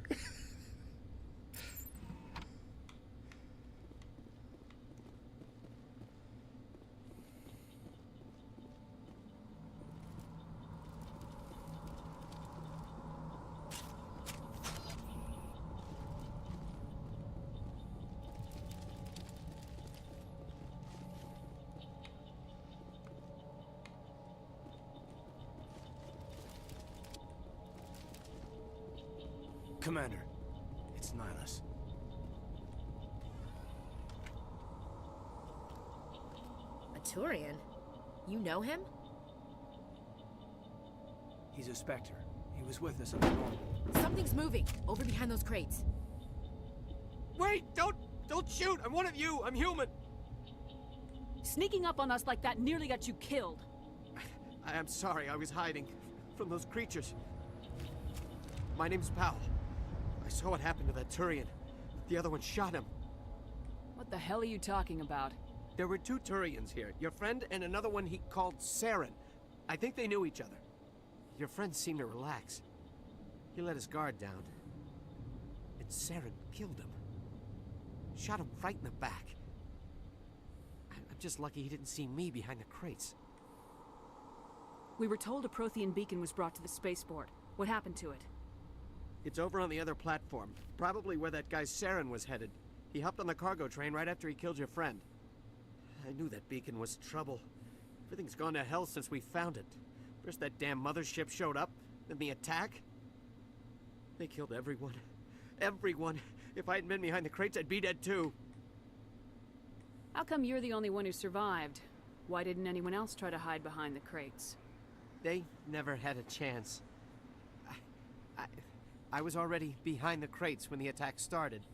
P: Commander, it's Nihilus.
R: A Turian? You know him?
P: He's a Spectre. He was with us on the normal.
R: Something's moving, over behind those crates.
P: Wait! Don't shoot! I'm one of you! I'm human!
J: Sneaking up on us like that nearly got you killed.
P: I'm sorry, I was hiding from those creatures. My name's Powell. I saw what happened to that Turian. The other one shot him.
J: What the hell are you talking about?
P: There were 2 Turians here. Your friend and another one he called Saren. I think they knew each other. Your friend seemed to relax. He let his guard down. And Saren killed him. Shot him right in the back. I'm just lucky he didn't see me behind the crates.
J: We were told a Prothean beacon was brought to the spaceport. What happened to it?
P: It's over on the other platform. Probably where that guy Saren was headed. He hopped on the cargo train right after he killed your friend. I knew that beacon was trouble. Everything's gone to hell since we found it. First that damn mothership showed up, then the attack. They killed everyone. Everyone. If I hadn't been behind the crates, I'd be dead too.
J: How come you're the only one who survived? Why didn't anyone else try to hide behind the crates?
P: They never had a chance. I was already behind the crates when the attack started.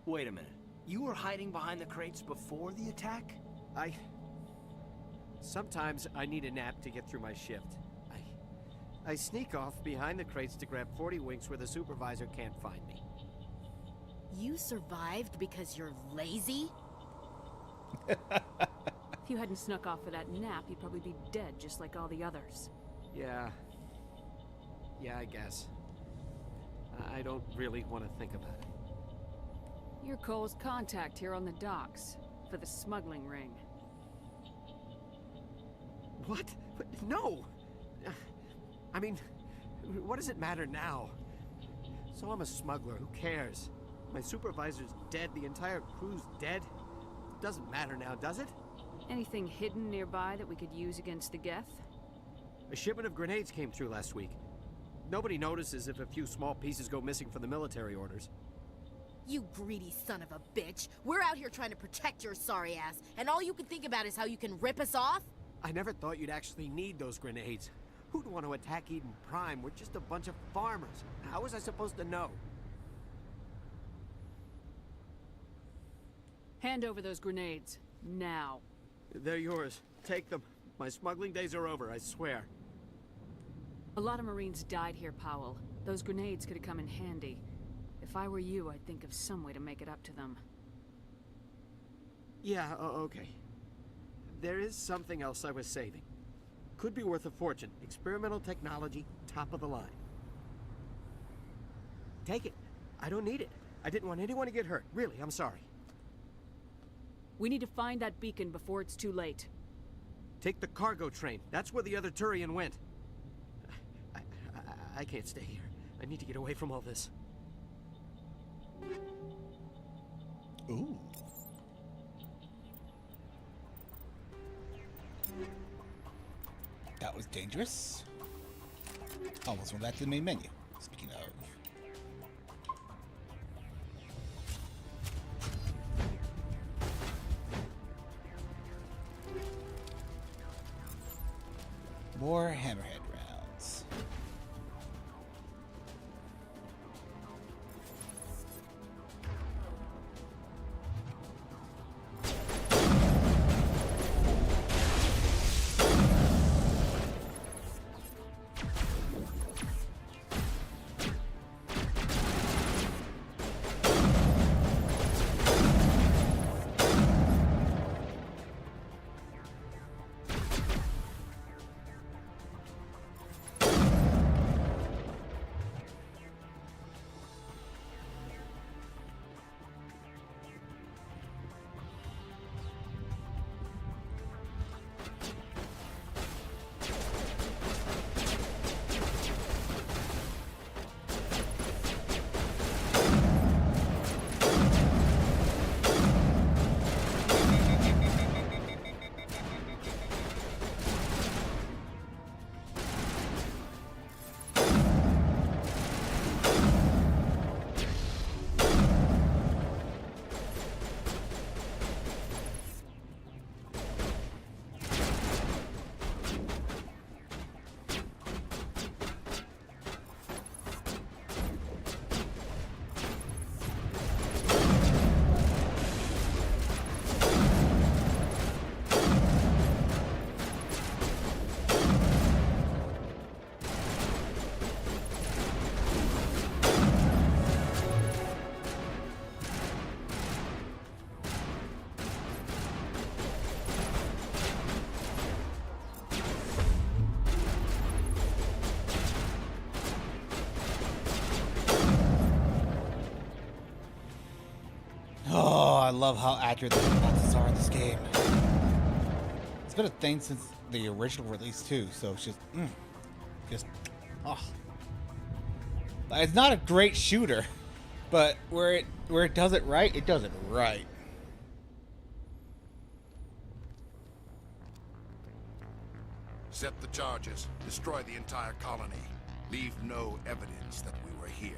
P: Wait a minute. You were hiding behind the crates before the attack? Sometimes I need a nap to get through my shift. I sneak off behind the crates to grab 40 winks where the supervisor can't find me.
R: You survived because you're lazy?
J: If you hadn't snuck off for that nap, you'd probably be dead just like all the others.
P: Yeah, I guess. I don't really want to think about it.
J: You're Cole's contact here on the docks, for the smuggling ring.
P: What? No! I mean, what does it matter now? So I'm a smuggler, who cares? My supervisor's dead, the entire crew's dead. Doesn't matter now, does it?
J: Anything hidden nearby that we could use against the Geth?
P: A shipment of grenades came through last week. Nobody notices if a few small pieces go missing from the military orders.
R: You greedy son of a bitch. We're out here trying to protect your sorry ass, and all you can think about is how you can rip us off?
P: I never thought you'd actually need those grenades. Who'd want to attack Eden Prime? We're just a bunch of farmers. How was I supposed to know?
J: Hand over those grenades. Now.
P: They're yours. Take them. My smuggling days are over, I swear.
J: A lot of Marines died here, Powell. Those grenades could have come in handy. If I were you, I'd think of some way to make it up to them.
P: Yeah, okay. There is something else I was saving. Could be worth a fortune. Experimental technology, top of the line. Take it. I don't need it. I didn't want anyone to get hurt. Really, I'm sorry.
J: We need to find that beacon before it's too late.
P: Take the cargo train. That's where the other Turian went. I can't stay here. I need to get away from all this.
A: Ooh. That was dangerous. Almost went back to the main menu. Speaking of. More hammerhead rounds. love how accurate the hitboxes are in this game. It's been a thing since the original release too, so it's just, oh. It's not a great shooter, but where it does it right, it does it right.
T: Set the charges. Destroy the entire colony. Leave no evidence that we were here.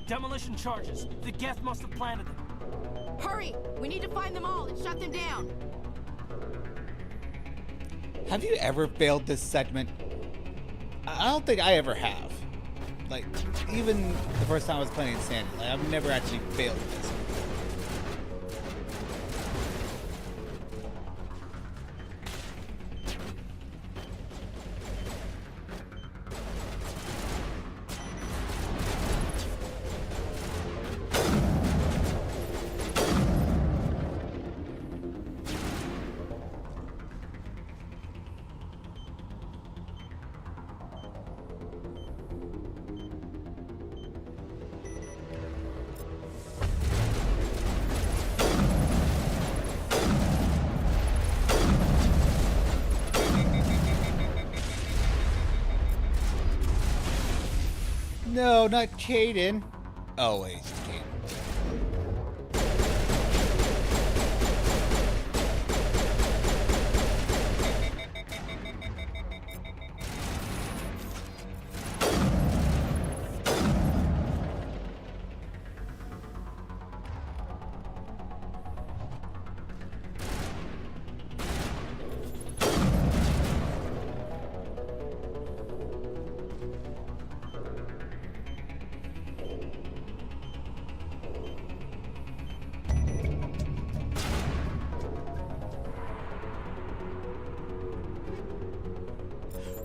I: Demolition charges. The Geth must have planted them.
R: Hurry! We need to find them all and shut them down.
A: Have you ever failed this segment? I don't think I ever have. Like, even the first time I was playing Insanity, like, I've never actually failed this. No, not Caden. Oh, wait, it's Caden.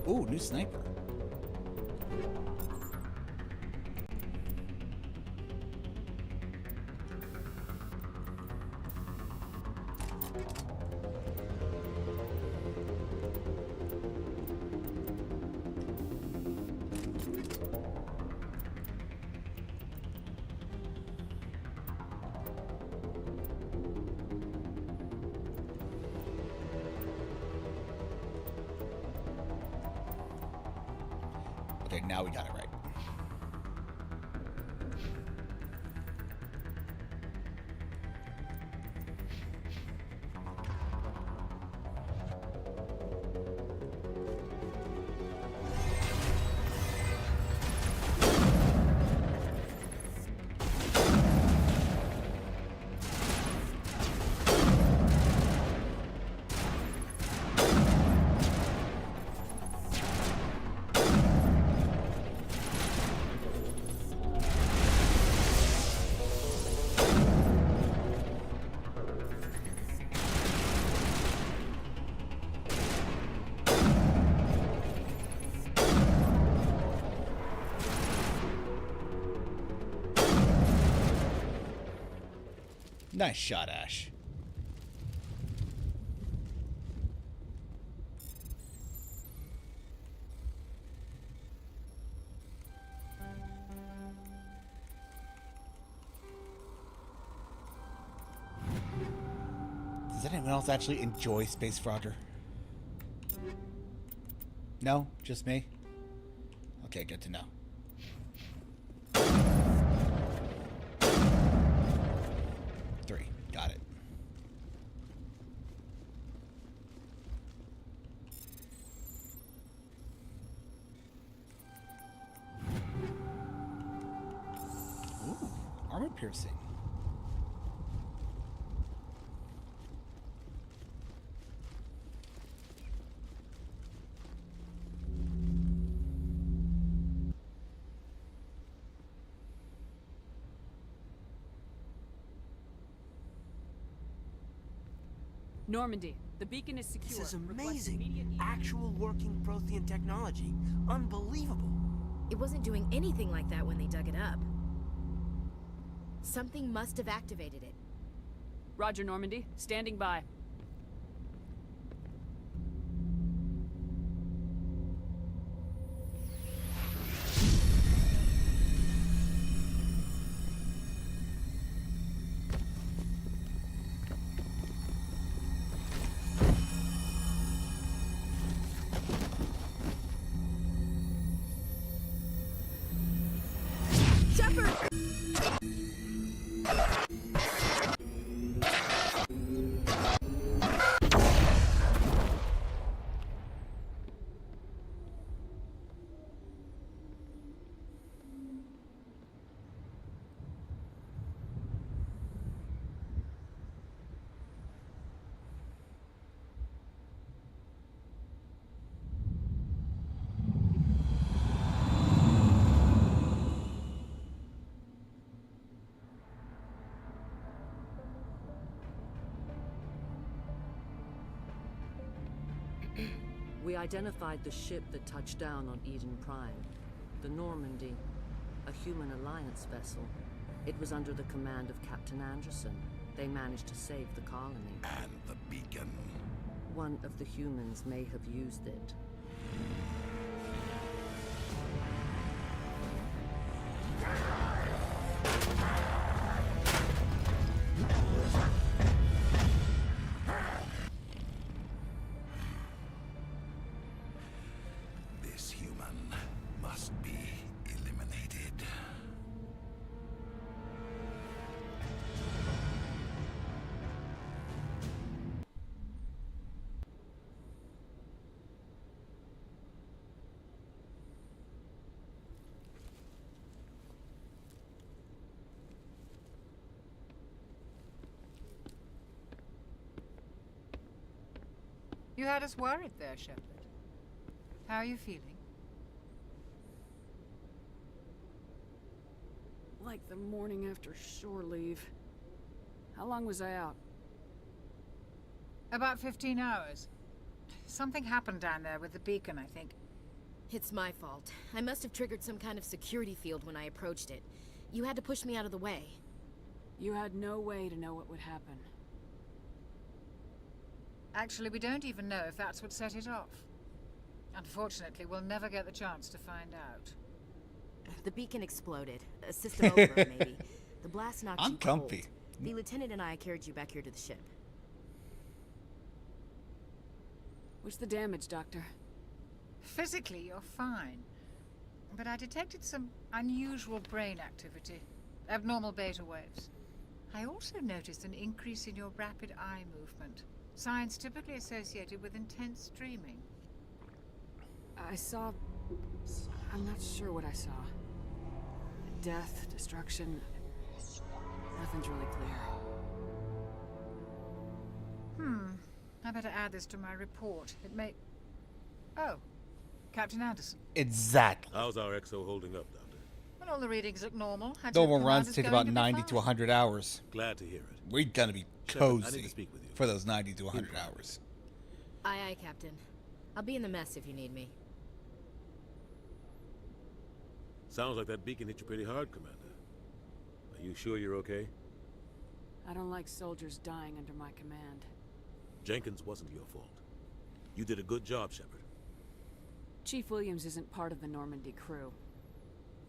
A: Ooh, new sniper. Okay, now we got it right. Nice shot, Ash. Does anyone else actually enjoy Space Frogger? No? Just me? Okay, good to know. Three. Got it. Ooh, armor piercing.
J: Normandy, the beacon is secure.
I: This is
J: Request
I: amazing.
J: immediate-
I: Actual working Prothean technology. Unbelievable.
R: It wasn't doing anything like that when they dug it up. Something must have activated it.
J: Roger, Normandy. Standing by.
B: We identified the ship that touched down on Eden Prime. The Normandy. A human alliance vessel. It was under the command of Captain Anderson. They managed to save the colony.
T: And the beacon.
B: One of the humans may have used it.
T: This human must be eliminated.
N: You had us worried there, Shepard. How are you feeling?
J: Like the morning after shore leave. How long was I out?
N: About 15 hours. Something happened down there with the beacon, I think.
R: It's my fault. I must have triggered some kind of security field when I approached it. You had to push me out of the way.
J: You had no way to know what would happen.
N: Actually, we don't even know if that's what set it off. Unfortunately, we'll never get the chance to find out.
R: The beacon exploded. A system over, maybe. The blast knocked
A: I'm
R: you
A: comfy.
R: cold. The lieutenant and I carried you back here to the ship.
J: What's the damage, Doctor?
N: Physically, you're fine. But I detected some unusual brain activity. Abnormal beta waves. I also noticed an increase in your rapid eye movement. Signs typically associated with intense dreaming.
J: I saw... I'm not sure what I saw. Death, destruction... Nothing's really clear.
N: I better add this to my report. It may... Oh, Captain Anderson.
A: Exactly.
O: How's our XO holding up, Doctor?
N: Well, all the readings look normal.
A: Normal runs take about 90 to 100 hours.
O: Glad to hear it.
A: We're gonna be
O: Shepard, I
A: cozy
O: need to speak with you.
A: for those 90 to 100 hours.
R: Aye, aye, Captain. I'll be in the mess if you need me.
O: Sounds like that beacon hit you pretty hard, Commander. Are you sure you're okay?
J: I don't like soldiers dying under my command.
O: Jenkins wasn't your fault. You did a good job, Shepard.
J: Chief Williams isn't part of the Normandy crew.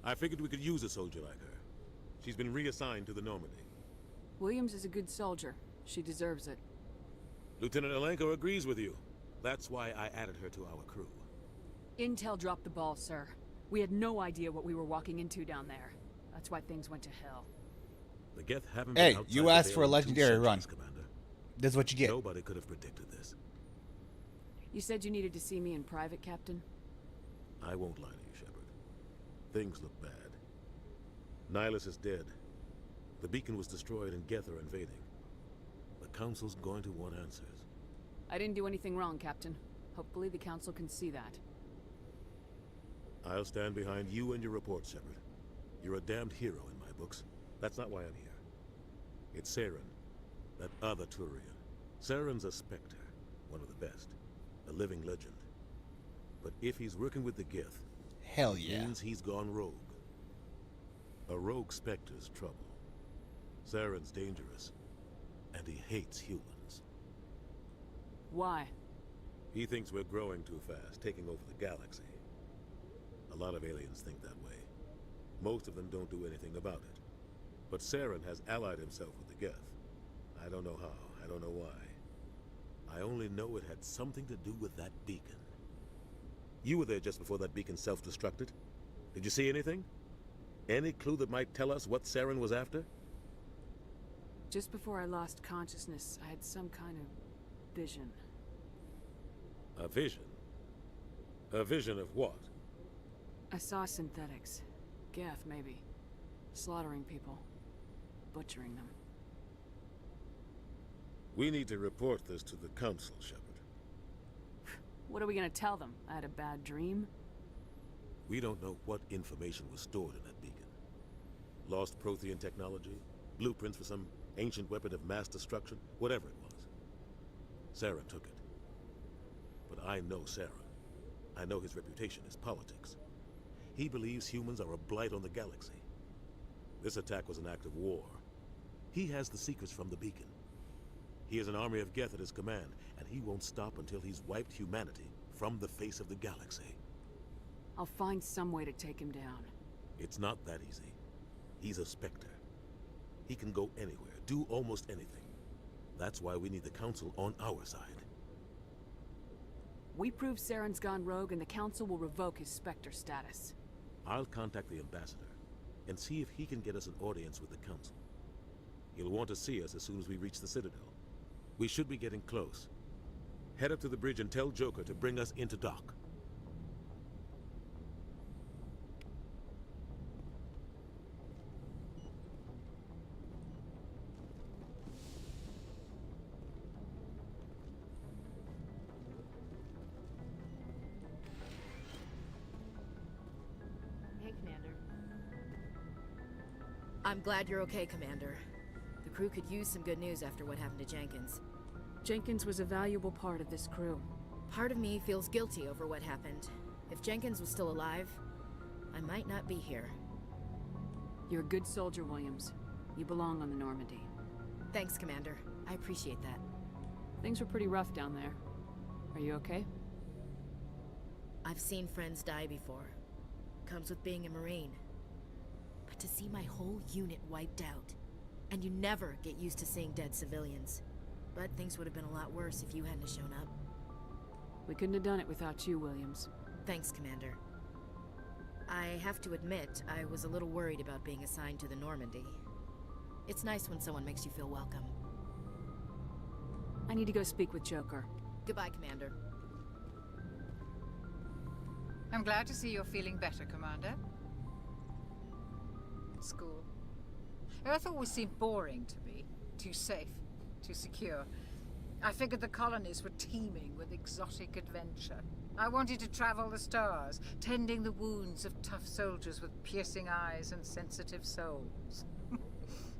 O: I figured we could use a soldier like her. She's been reassigned to the Normandy.
J: Williams is a good soldier. She deserves it.
O: Lieutenant Alenko agrees with you. That's why I added her to our crew.
J: Intel dropped the ball, sir. We had no idea what we were walking into down there. That's why things went to hell.
O: The Geth haven't
A: Hey,
O: been outside
A: you
O: the
A: asked
O: veil
A: for a
O: in 2
A: legendary run.
O: centuries, Commander.
A: This is what you get.
O: Nobody could have predicted this.
J: You said you needed to see me in private, Captain?
O: I won't lie to you, Shepard. Things look bad. Nihilus is dead. The beacon was destroyed and Geth are invading. The Council's going to want answers.
J: I didn't do anything wrong, Captain. Hopefully the Council can see that.
O: I'll stand behind you and your report, Shepard. You're a damned hero in my books. That's not why I'm here. It's Saren, that other Turian. Saren's a Spectre, one of the best, a living legend. But if he's working with the Gith,
A: hell yeah,
O: means he's gone rogue. A rogue Spectre's trouble. Saren's dangerous, and he hates humans.
J: Why?
O: He thinks we're growing too fast, taking over the galaxy. A lot of aliens think that way. Most of them don't do anything about it. But Saren has allied himself with the Geth. I don't know how, I don't know why. I only know it had something to do with that beacon. You were there just before that beacon self-destructed. Did you see anything? Any clue that might tell us what Saren was after?
J: Just before I lost consciousness, I had some kind of vision.
O: A vision? A vision of what?
J: I saw synthetics. Geth, maybe. Slaughtering people. Butchering them.
O: We need to report this to the Council, Shepard.
J: What are we gonna tell them? I had a bad dream?
O: We don't know what information was stored in that beacon. Lost Prothean technology? Blueprints for some ancient weapon of mass destruction? Whatever it was. Saren took it. But I know Saren. I know his reputation is politics. He believes humans are a blight on the galaxy. This attack was an act of war. He has the secrets from the beacon. He has an army of Geth at his command, and he won't stop until he's wiped humanity from the face of the galaxy.
J: I'll find some way to take him down.
O: It's not that easy. He's a Spectre. He can go anywhere, do almost anything. That's why we need the Council on our side.
J: We prove Saren's gone rogue and the Council will revoke his Spectre status.
O: I'll contact the Ambassador and see if he can get us an audience with the Council. He'll want to see us as soon as we reach the Citadel. We should be getting close. Head up to the bridge and tell Joker to bring us into dock.
R: Hey, Commander. I'm glad you're okay, Commander. The crew could use some good news after what happened to Jenkins.
J: Jenkins was a valuable part of this crew.
R: Part of me feels guilty over what happened. If Jenkins was still alive, I might not be here.
J: You're a good soldier, Williams. You belong on the Normandy.
R: Thanks, Commander. I appreciate that.
J: Things were pretty rough down there. Are you okay?
R: I've seen friends die before. Comes with being a Marine. But to see my whole unit wiped out, and you never get used to seeing dead civilians. But things would have been a lot worse if you hadn't shown up.
J: We couldn't have done it without you, Williams.
R: Thanks, Commander. I have to admit, I was a little worried about being assigned to the Normandy. It's nice when someone makes you feel welcome.
J: I need to go speak with Joker.
R: Goodbye, Commander.
N: I'm glad to see you're feeling better, Commander. School. Earth always seemed boring to me. Too safe, too secure. I figured the colonies were teeming with exotic adventure. I wanted to travel the stars, tending the wounds of tough soldiers with piercing eyes and sensitive souls.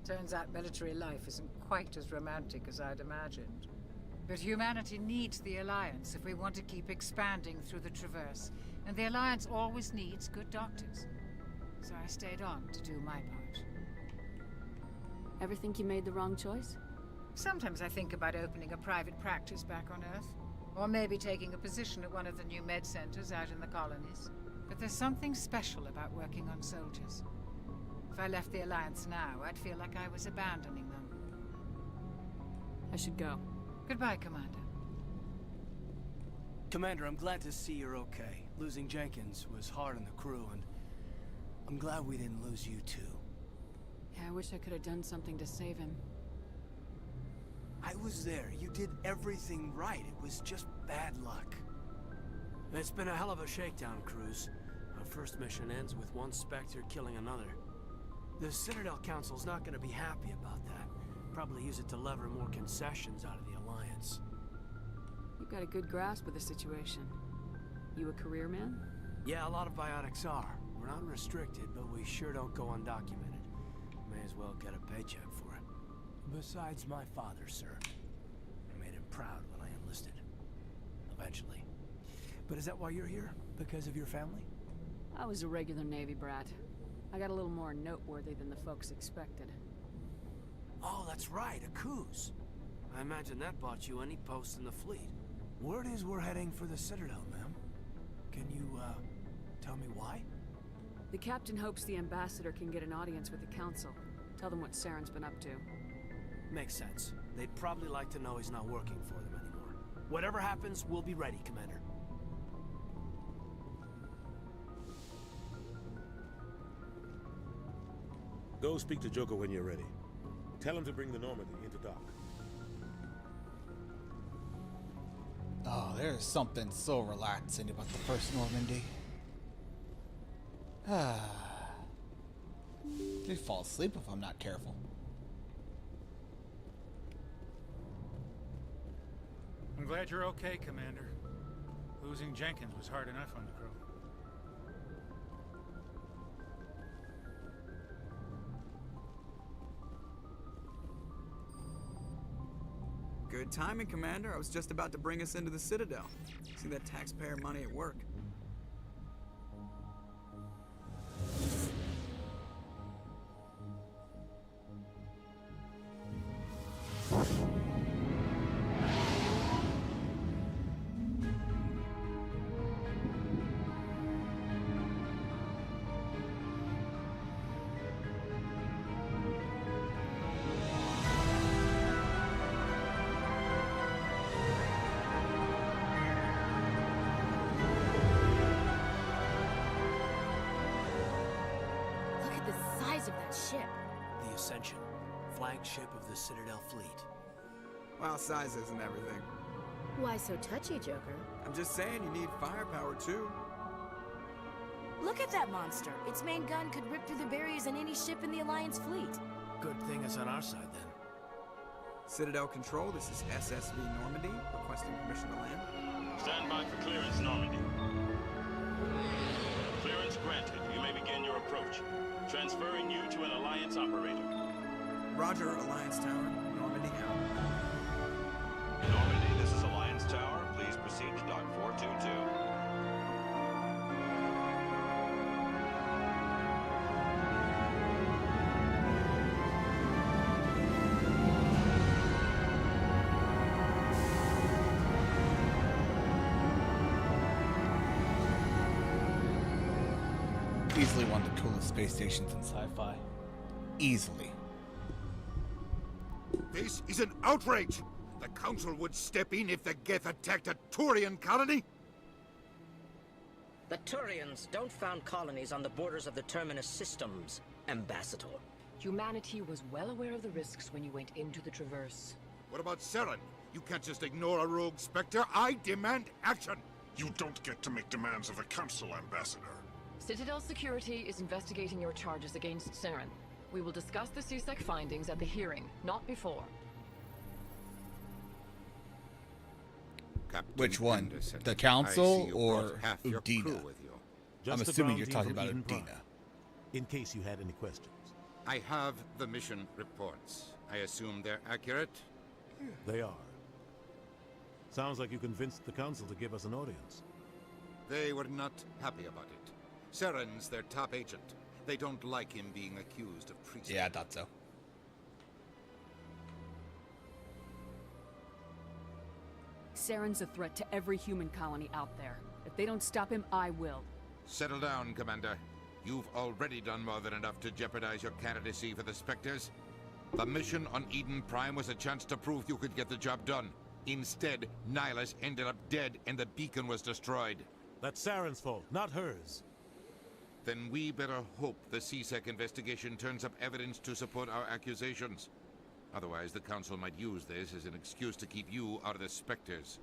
N: Turns out military life isn't quite as romantic as I'd imagined. But humanity needs the Alliance if we want to keep expanding through the Traverse, and the Alliance always needs good doctors. So I stayed on to do my part.
J: Ever think you made the wrong choice?
N: Sometimes I think about opening a private practice back on Earth. Or maybe taking a position at one of the new med centers out in the colonies. But there's something special about working on soldiers. If I left the Alliance now, I'd feel like I was abandoning them.
J: I should go.
N: Goodbye, Commander.
I: Commander, I'm glad to see you're okay. Losing Jenkins was hard on the crew, and I'm glad we didn't lose you too.
J: Yeah, I wish I could have done something to save him.
I: I was there. You did everything right. It was just bad luck.
C: It's been a hell of a shakedown, Cruz. Our first mission ends with one Spectre killing another. The Citadel Council's not gonna be happy about that. Probably use it to lever more concessions out of the Alliance.
J: You've got a good grasp of the situation. You a career man?
C: Yeah, a lot of biotics are. We're not restricted, but we sure don't go undocumented. May as well get a paycheck for it.
I: Besides my father, sir. I made
C: proud when I enlisted. Eventually. But is that why you're here? Because of your family?
J: I was a regular Navy brat. I got a little more noteworthy than the folks expected.
C: Oh, that's right, a cruise. I imagine that bought you any post in the fleet. Word is we're heading for the Citadel, ma'am. Can you, tell me why?
J: The captain hopes the ambassador can get an audience with the council. Tell them what Saren's been up to.
C: Makes sense. They'd probably like to know he's not working for them anymore. Whatever happens, we'll be ready, Commander.
O: Go speak to Joker when you're ready. Tell him to bring the Normandy into dock.
A: Oh, there's something so relaxing about the first Normandy. They fall asleep if I'm not careful.
K: I'm glad you're okay, Commander. Losing Jenkins was hard enough on the crew.
H: Good timing, Commander. I was just about to bring us into the Citadel. See that taxpayer money at work.
R: Of that ship.
C: The Ascension, flagship of the Citadel fleet.
H: Well, size isn't everything.
R: Why so touchy, Joker?
H: I'm just saying you need firepower too.
R: Look at that monster. Its main gun could rip through the barriers in any ship in the Alliance fleet.
C: Good thing it's on our side then.
H: Citadel Control, this is SSV Normandy, requesting permission to land.
E: Stand by for clearance, Normandy. Clearance granted. You may begin your approach. Transferring you to an Alliance operator.
H: Roger, Alliance Tower. Normandy out.
E: Normandy, this is Alliance Tower. Please proceed to Dock 422.
A: Easily one of the coolest space stations in sci-fi. Easily.
T: This is an outrage! The Council would step in if the Geth attacked a Turian colony?
F: The Turians don't found colonies on the borders of the Terminus systems, Ambassador.
W: Humanity was well aware of the risks when you went into the Traverse.
T: What about Saren? You can't just ignore a rogue Spectre. I demand action!
X: You don't get to make demands of the Council, Ambassador.
W: Citadel Security is investigating your charges against Saren. We will discuss the CSEC findings at the hearing, not before.
T: Captain
A: Which one?
T: Anderson,
A: The
T: I
A: Council
T: see you
A: or
T: brought half your crew
A: Udina?
T: with you.
A: I'm
O: Just the
A: assuming
O: ground
A: you're
O: team
A: talking
O: from
A: about
O: Eden Prime,
A: Udina.
O: in case you had any questions.
T: I have the mission reports. I assume they're accurate?
O: They are. Sounds like you convinced the Council to give us an audience.
T: They were not happy about it. Saren's their top agent. They don't like him being accused of treason.
A: Yeah, I thought so.
J: Saren's a threat to every human colony out there. If they don't stop him, I will.
T: Settle down, Commander. You've already done more than enough to jeopardize your candidacy for the Spectres. The mission on Eden Prime was a chance to prove you could get the job done. Instead, Nihilus ended up dead and the beacon was destroyed.
O: That's Saren's fault, not hers.
T: Then we better hope the CSEC investigation turns up evidence to support our accusations. Otherwise, the Council might use this as an excuse to keep you out of the Spectres.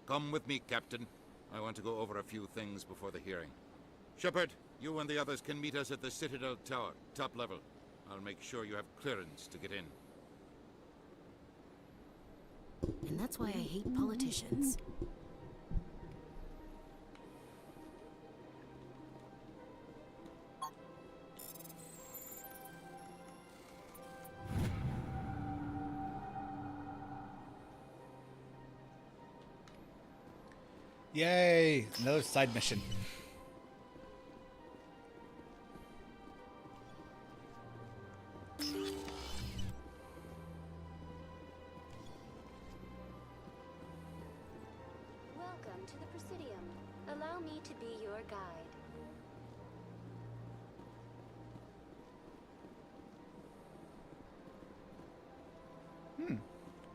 T: Come with me, Captain. I want to go over a few things before the hearing. Shepard, you and the others can meet us at the Citadel Tower, top level. I'll make sure you have clearance to get in.
R: And that's why I hate politicians.
A: Yay! Another side mission.
D: Welcome to the Presidium. Allow me to be your guide.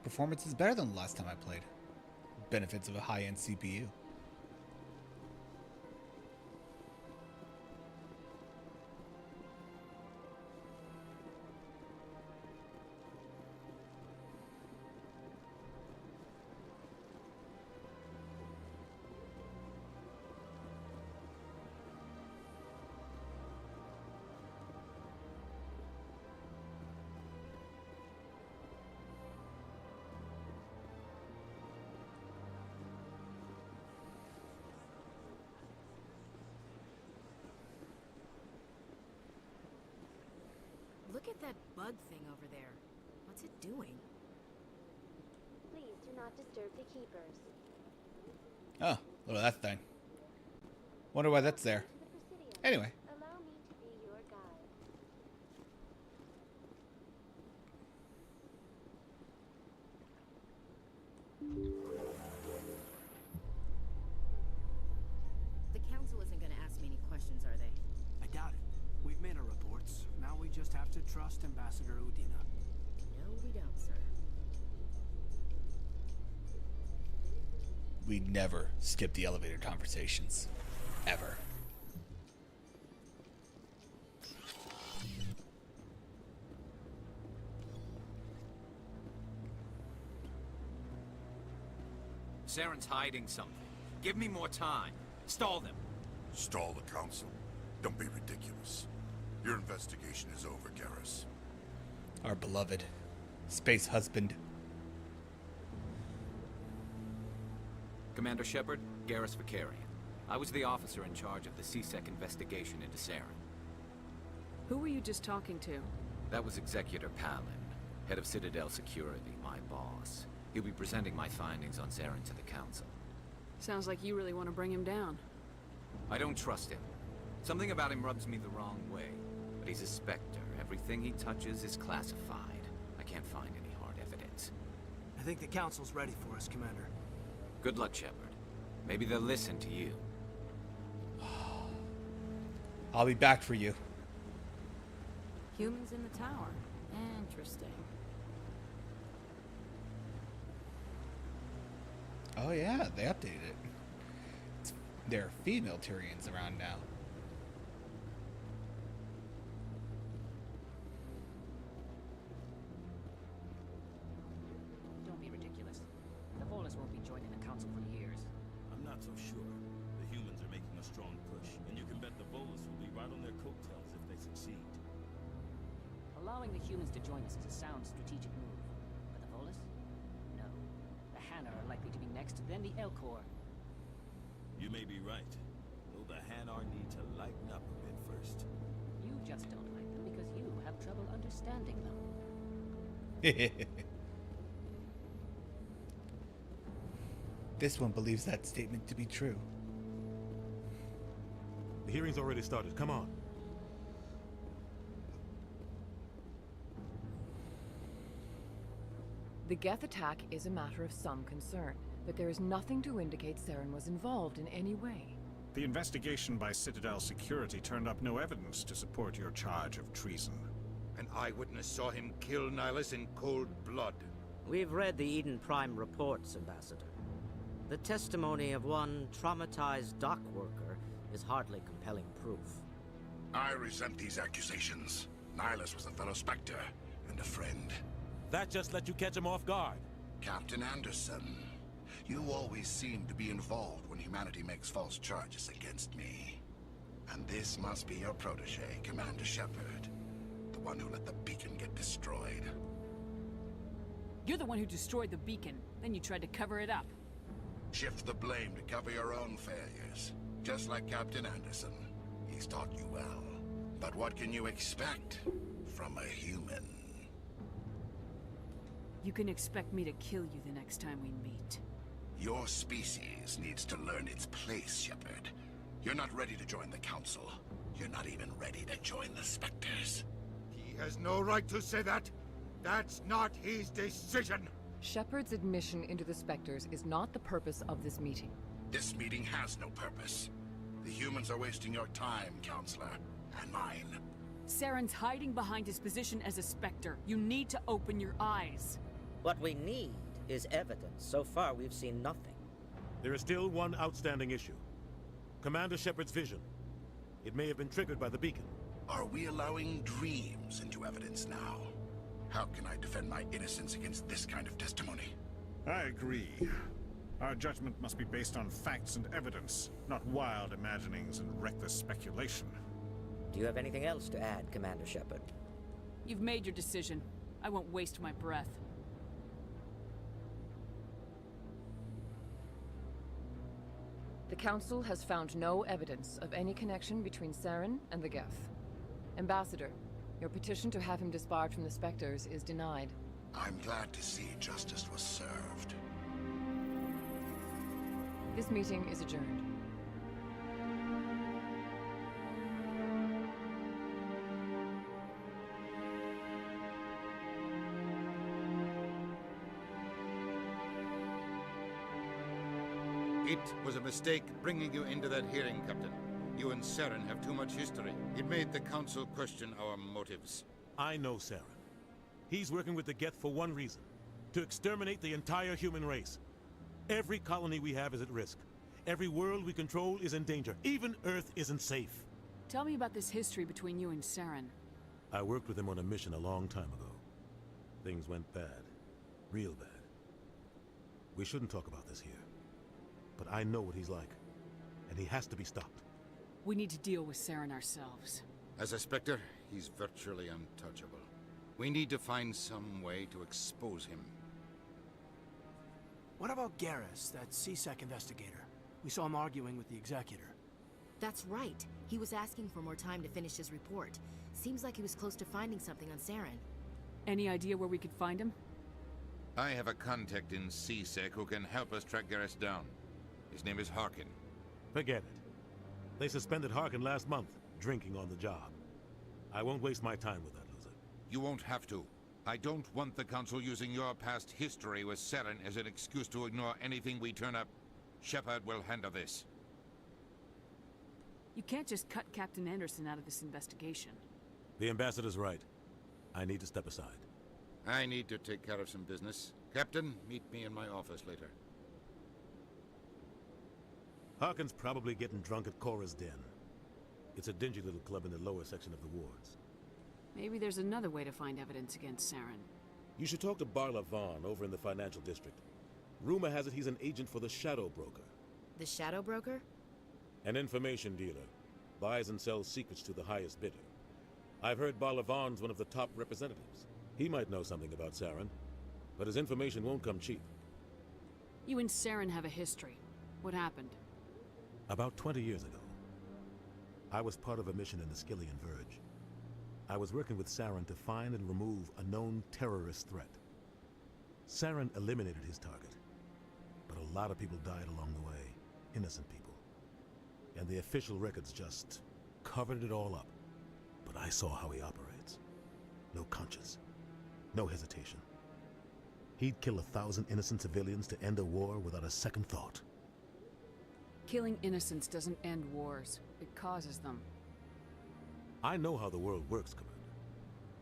A: Performance is better than the last time I played. Benefits of a high-end CPU.
R: Look at that bug thing over there. What's it doing?
D: Please do not disturb the keepers.
A: Oh, look at that thing. Wonder why that's there. Anyway.
D: Allow me to be your guide.
R: The council isn't going to ask me any questions, are they?
C: I doubt it. We've made our reports. Now we just have to trust Ambassador Udina.
R: No, we don't, sir.
A: We never skip the elevator conversations. Ever.
L: Saren's hiding something. Give me more time. Stall them.
X: Stall the council? Don't be ridiculous. Your investigation is over, Garrus.
A: Our beloved space husband.
L: Commander Shepard, Garrus Vicarian. I was the officer in charge of the CSEC investigation into Saren.
J: Who were you just talking to?
L: That was Executor Palin, head of Citadel Security, my boss. He'll be presenting my findings on Saren to the council.
J: Sounds like you really want to bring him down.
L: I don't trust him. Something about him rubs me the wrong way. But he's a Spectre. Everything he touches is classified. I can't find any hard evidence.
C: I think the council's ready for us, Commander.
L: Good luck, Shepard. Maybe they'll listen to you.
A: I'll be back for you.
B: Humans in the tower. Interesting.
A: Oh yeah, they updated it. There are female Tyrians around now.
M: Don't be ridiculous. The Volus won't be joining the council for years.
Q: I'm not so sure. The humans are making a strong push, and you can bet the Volus will be right on their coattails if they succeed.
M: Allowing the humans to join us is a sound strategic move. But the Volus? No. The Hanna are likely to be next, then the Elcor.
Q: You may be right. Though the Hanar need to lighten up a bit first.
M: You just don't like them because you have trouble understanding them.
A: This one believes that statement to be true.
O: The hearing's already started. Come on.
W: The Geth attack is a matter of some concern, but there is nothing to indicate Saren was involved in any way.
K: The investigation by Citadel Security turned up no evidence to support your charge of treason.
T: An eyewitness saw him kill Nihilus in cold blood.
F: We've read the Eden Prime reports, Ambassador. The testimony of one traumatized dock worker is hardly compelling proof.
X: I resent these accusations. Nihilus was a fellow Spectre and a friend.
O: That just let you catch him off guard.
X: Captain Anderson, you always seem to be involved when humanity makes false charges against me. And this must be your protege, Commander Shepard. The one who let the beacon get destroyed.
J: You're the one who destroyed the beacon, then you tried to cover it up.
X: Shift the blame to cover your own failures. Just like Captain Anderson. He's taught you well. But what can you expect from a human?
J: You can expect me to kill you the next time we meet.
X: Your species needs to learn its place, Shepard. You're not ready to join the Council. You're not even ready to join the Spectres.
G: He has no right to say that. That's not his decision.
W: Shepard's admission into the Spectres is not the purpose of this meeting.
X: This meeting has no purpose. The humans are wasting your time, Counselor, and mine.
J: Saren's hiding behind his position as a Spectre. You need to open your eyes.
F: What we need is evidence. So far, we've seen nothing.
O: There is still one outstanding issue. Commander Shepard's vision. It may have been triggered by the beacon.
X: Are we allowing dreams into evidence now? How can I defend my innocence against this kind of testimony?
S: I agree. Our judgment must be based on facts and evidence, not wild imaginings and reckless speculation.
F: Do you have anything else to add, Commander Shepard?
J: You've made your decision. I won't waste my breath.
W: The Council has found no evidence of any connection between Saren and the Geth. Ambassador, your petition to have him disbarred from the Spectres is denied.
X: I'm glad to see justice was served.
W: This meeting is adjourned.
T: It was a mistake bringing you into that hearing, Captain. You and Saren have too much history. It made the Council question our motives.
O: I know Saren. He's working with the Geth for one reason. To exterminate the entire human race. Every colony we have is at risk. Every world we control is in danger. Even Earth isn't safe.
J: Tell me about this history between you and Saren.
O: I worked with him on a mission a long time ago. Things went bad. Real bad. We shouldn't talk about this here. But I know what he's like. And he has to be stopped.
J: We need to deal with Saren ourselves.
T: As a Spectre, he's virtually untouchable. We need to find some way to expose him.
C: What about Garrus, that CSEC investigator? We saw him arguing with the Executor.
R: That's right. He was asking for more time to finish his report. Seems like he was close to finding something on Saren.
J: Any idea where we could find him?
T: I have a contact in CSEC who can help us track Garrus down. His name is Harkin.
O: Forget it. They suspended Harkin last month, drinking on the job. I won't waste my time with that loser.
T: You won't have to. I don't want the Council using your past history with Saren as an excuse to ignore anything we turn up. Shepard will handle this.
J: You can't just cut Captain Anderson out of this investigation.
O: The Ambassador's right. I need to step aside.
T: I need to take care of some business. Captain, meet me in my office later.
O: Harkin's probably getting drunk at Cora's Den. It's a dingy little club in the lower section of the wards.
J: Maybe there's another way to find evidence against Saren.
O: You should talk to Barla Vaughn over in the financial district. Rumor has it he's an agent for the Shadow Broker.
R: The Shadow Broker?
O: An information dealer. Buys and sells secrets to the highest bidder. I've heard Barla Vaughn's one of the top representatives. He might know something about Saren, but his information won't come cheap.
J: You and Saren have a history. What happened?
O: About 20 years ago, I was part of a mission in the Skillian Verge. I was working with Saren to find and remove a known terrorist threat. Saren eliminated his target, but a lot of people died along the way, innocent people. And the official records just covered it all up. But I saw how he operates. No conscience, no hesitation. He'd kill 1,000 innocent civilians to end a war without a second thought.
J: Killing innocents doesn't end wars. It causes them.
O: I know how the world works, Commander.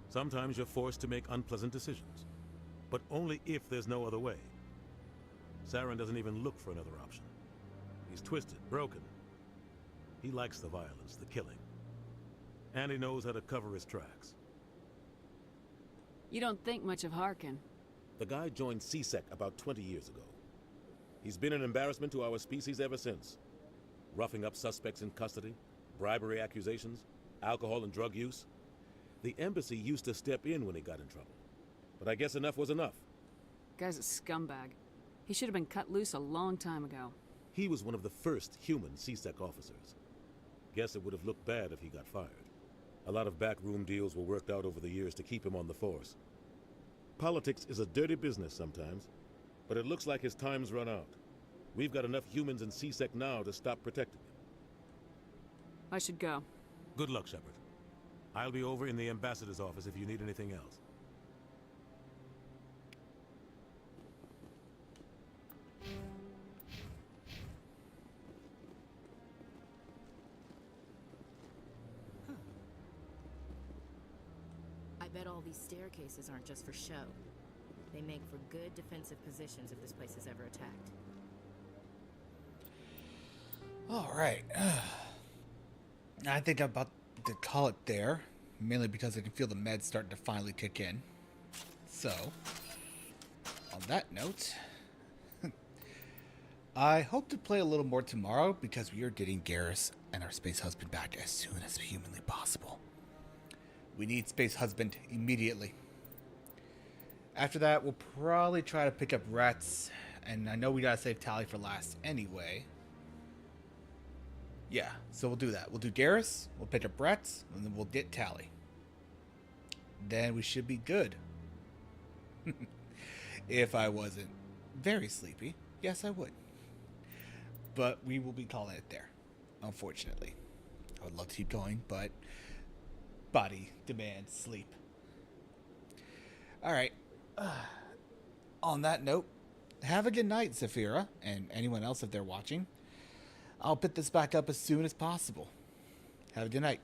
O: Sometimes you're forced to make unpleasant decisions, but only if there's no other way. Saren doesn't even look for another option. He's twisted, broken. He likes the violence, the killing. And he knows how to cover his tracks.
J: You don't think much of Harkin.
O: The guy joined CSEC about 20 years ago. He's been an embarrassment to our species ever since. Roughing up suspects in custody, bribery accusations, alcohol and drug use. The embassy used to step in when he got in trouble. But I guess enough was enough.
J: Guy's a scumbag. He should have been cut loose a long time ago.
O: He was one of the first human CSEC officers. Guess it would have looked bad if he got fired. A lot of backroom deals were worked out over the years to keep him on the force. Politics is a dirty business sometimes, but it looks like his time's run out. We've got enough humans in C-Sec now to stop protecting him.
J: I should go.
O: Good luck, Shepard. I'll be over in the ambassador's office if you need anything else.
R: I bet all these staircases aren't just for show. They make for good defensive positions if this place is ever attacked.
A: All right. I think I'm about to call it there, mainly because I can feel the meds starting to finally kick in. So, on that note, I hope to play a little more tomorrow because we are getting Garrus and our space husband back as soon as humanly possible. We need space husband immediately. After that, we'll probably try to pick up Rats, and I know we gotta save Tally for last anyway. Yeah, so we'll do that. We'll do Garrus, we'll pick up Rats, and then we'll get Tally. Then we should be good. If I wasn't very sleepy, yes I would. But we will be calling it there, unfortunately. I would love to keep going, but body demands sleep. Alright. On that note, have a good night, Zafira, and anyone else if they're watching. I'll put this back up as soon as possible. Have a good night.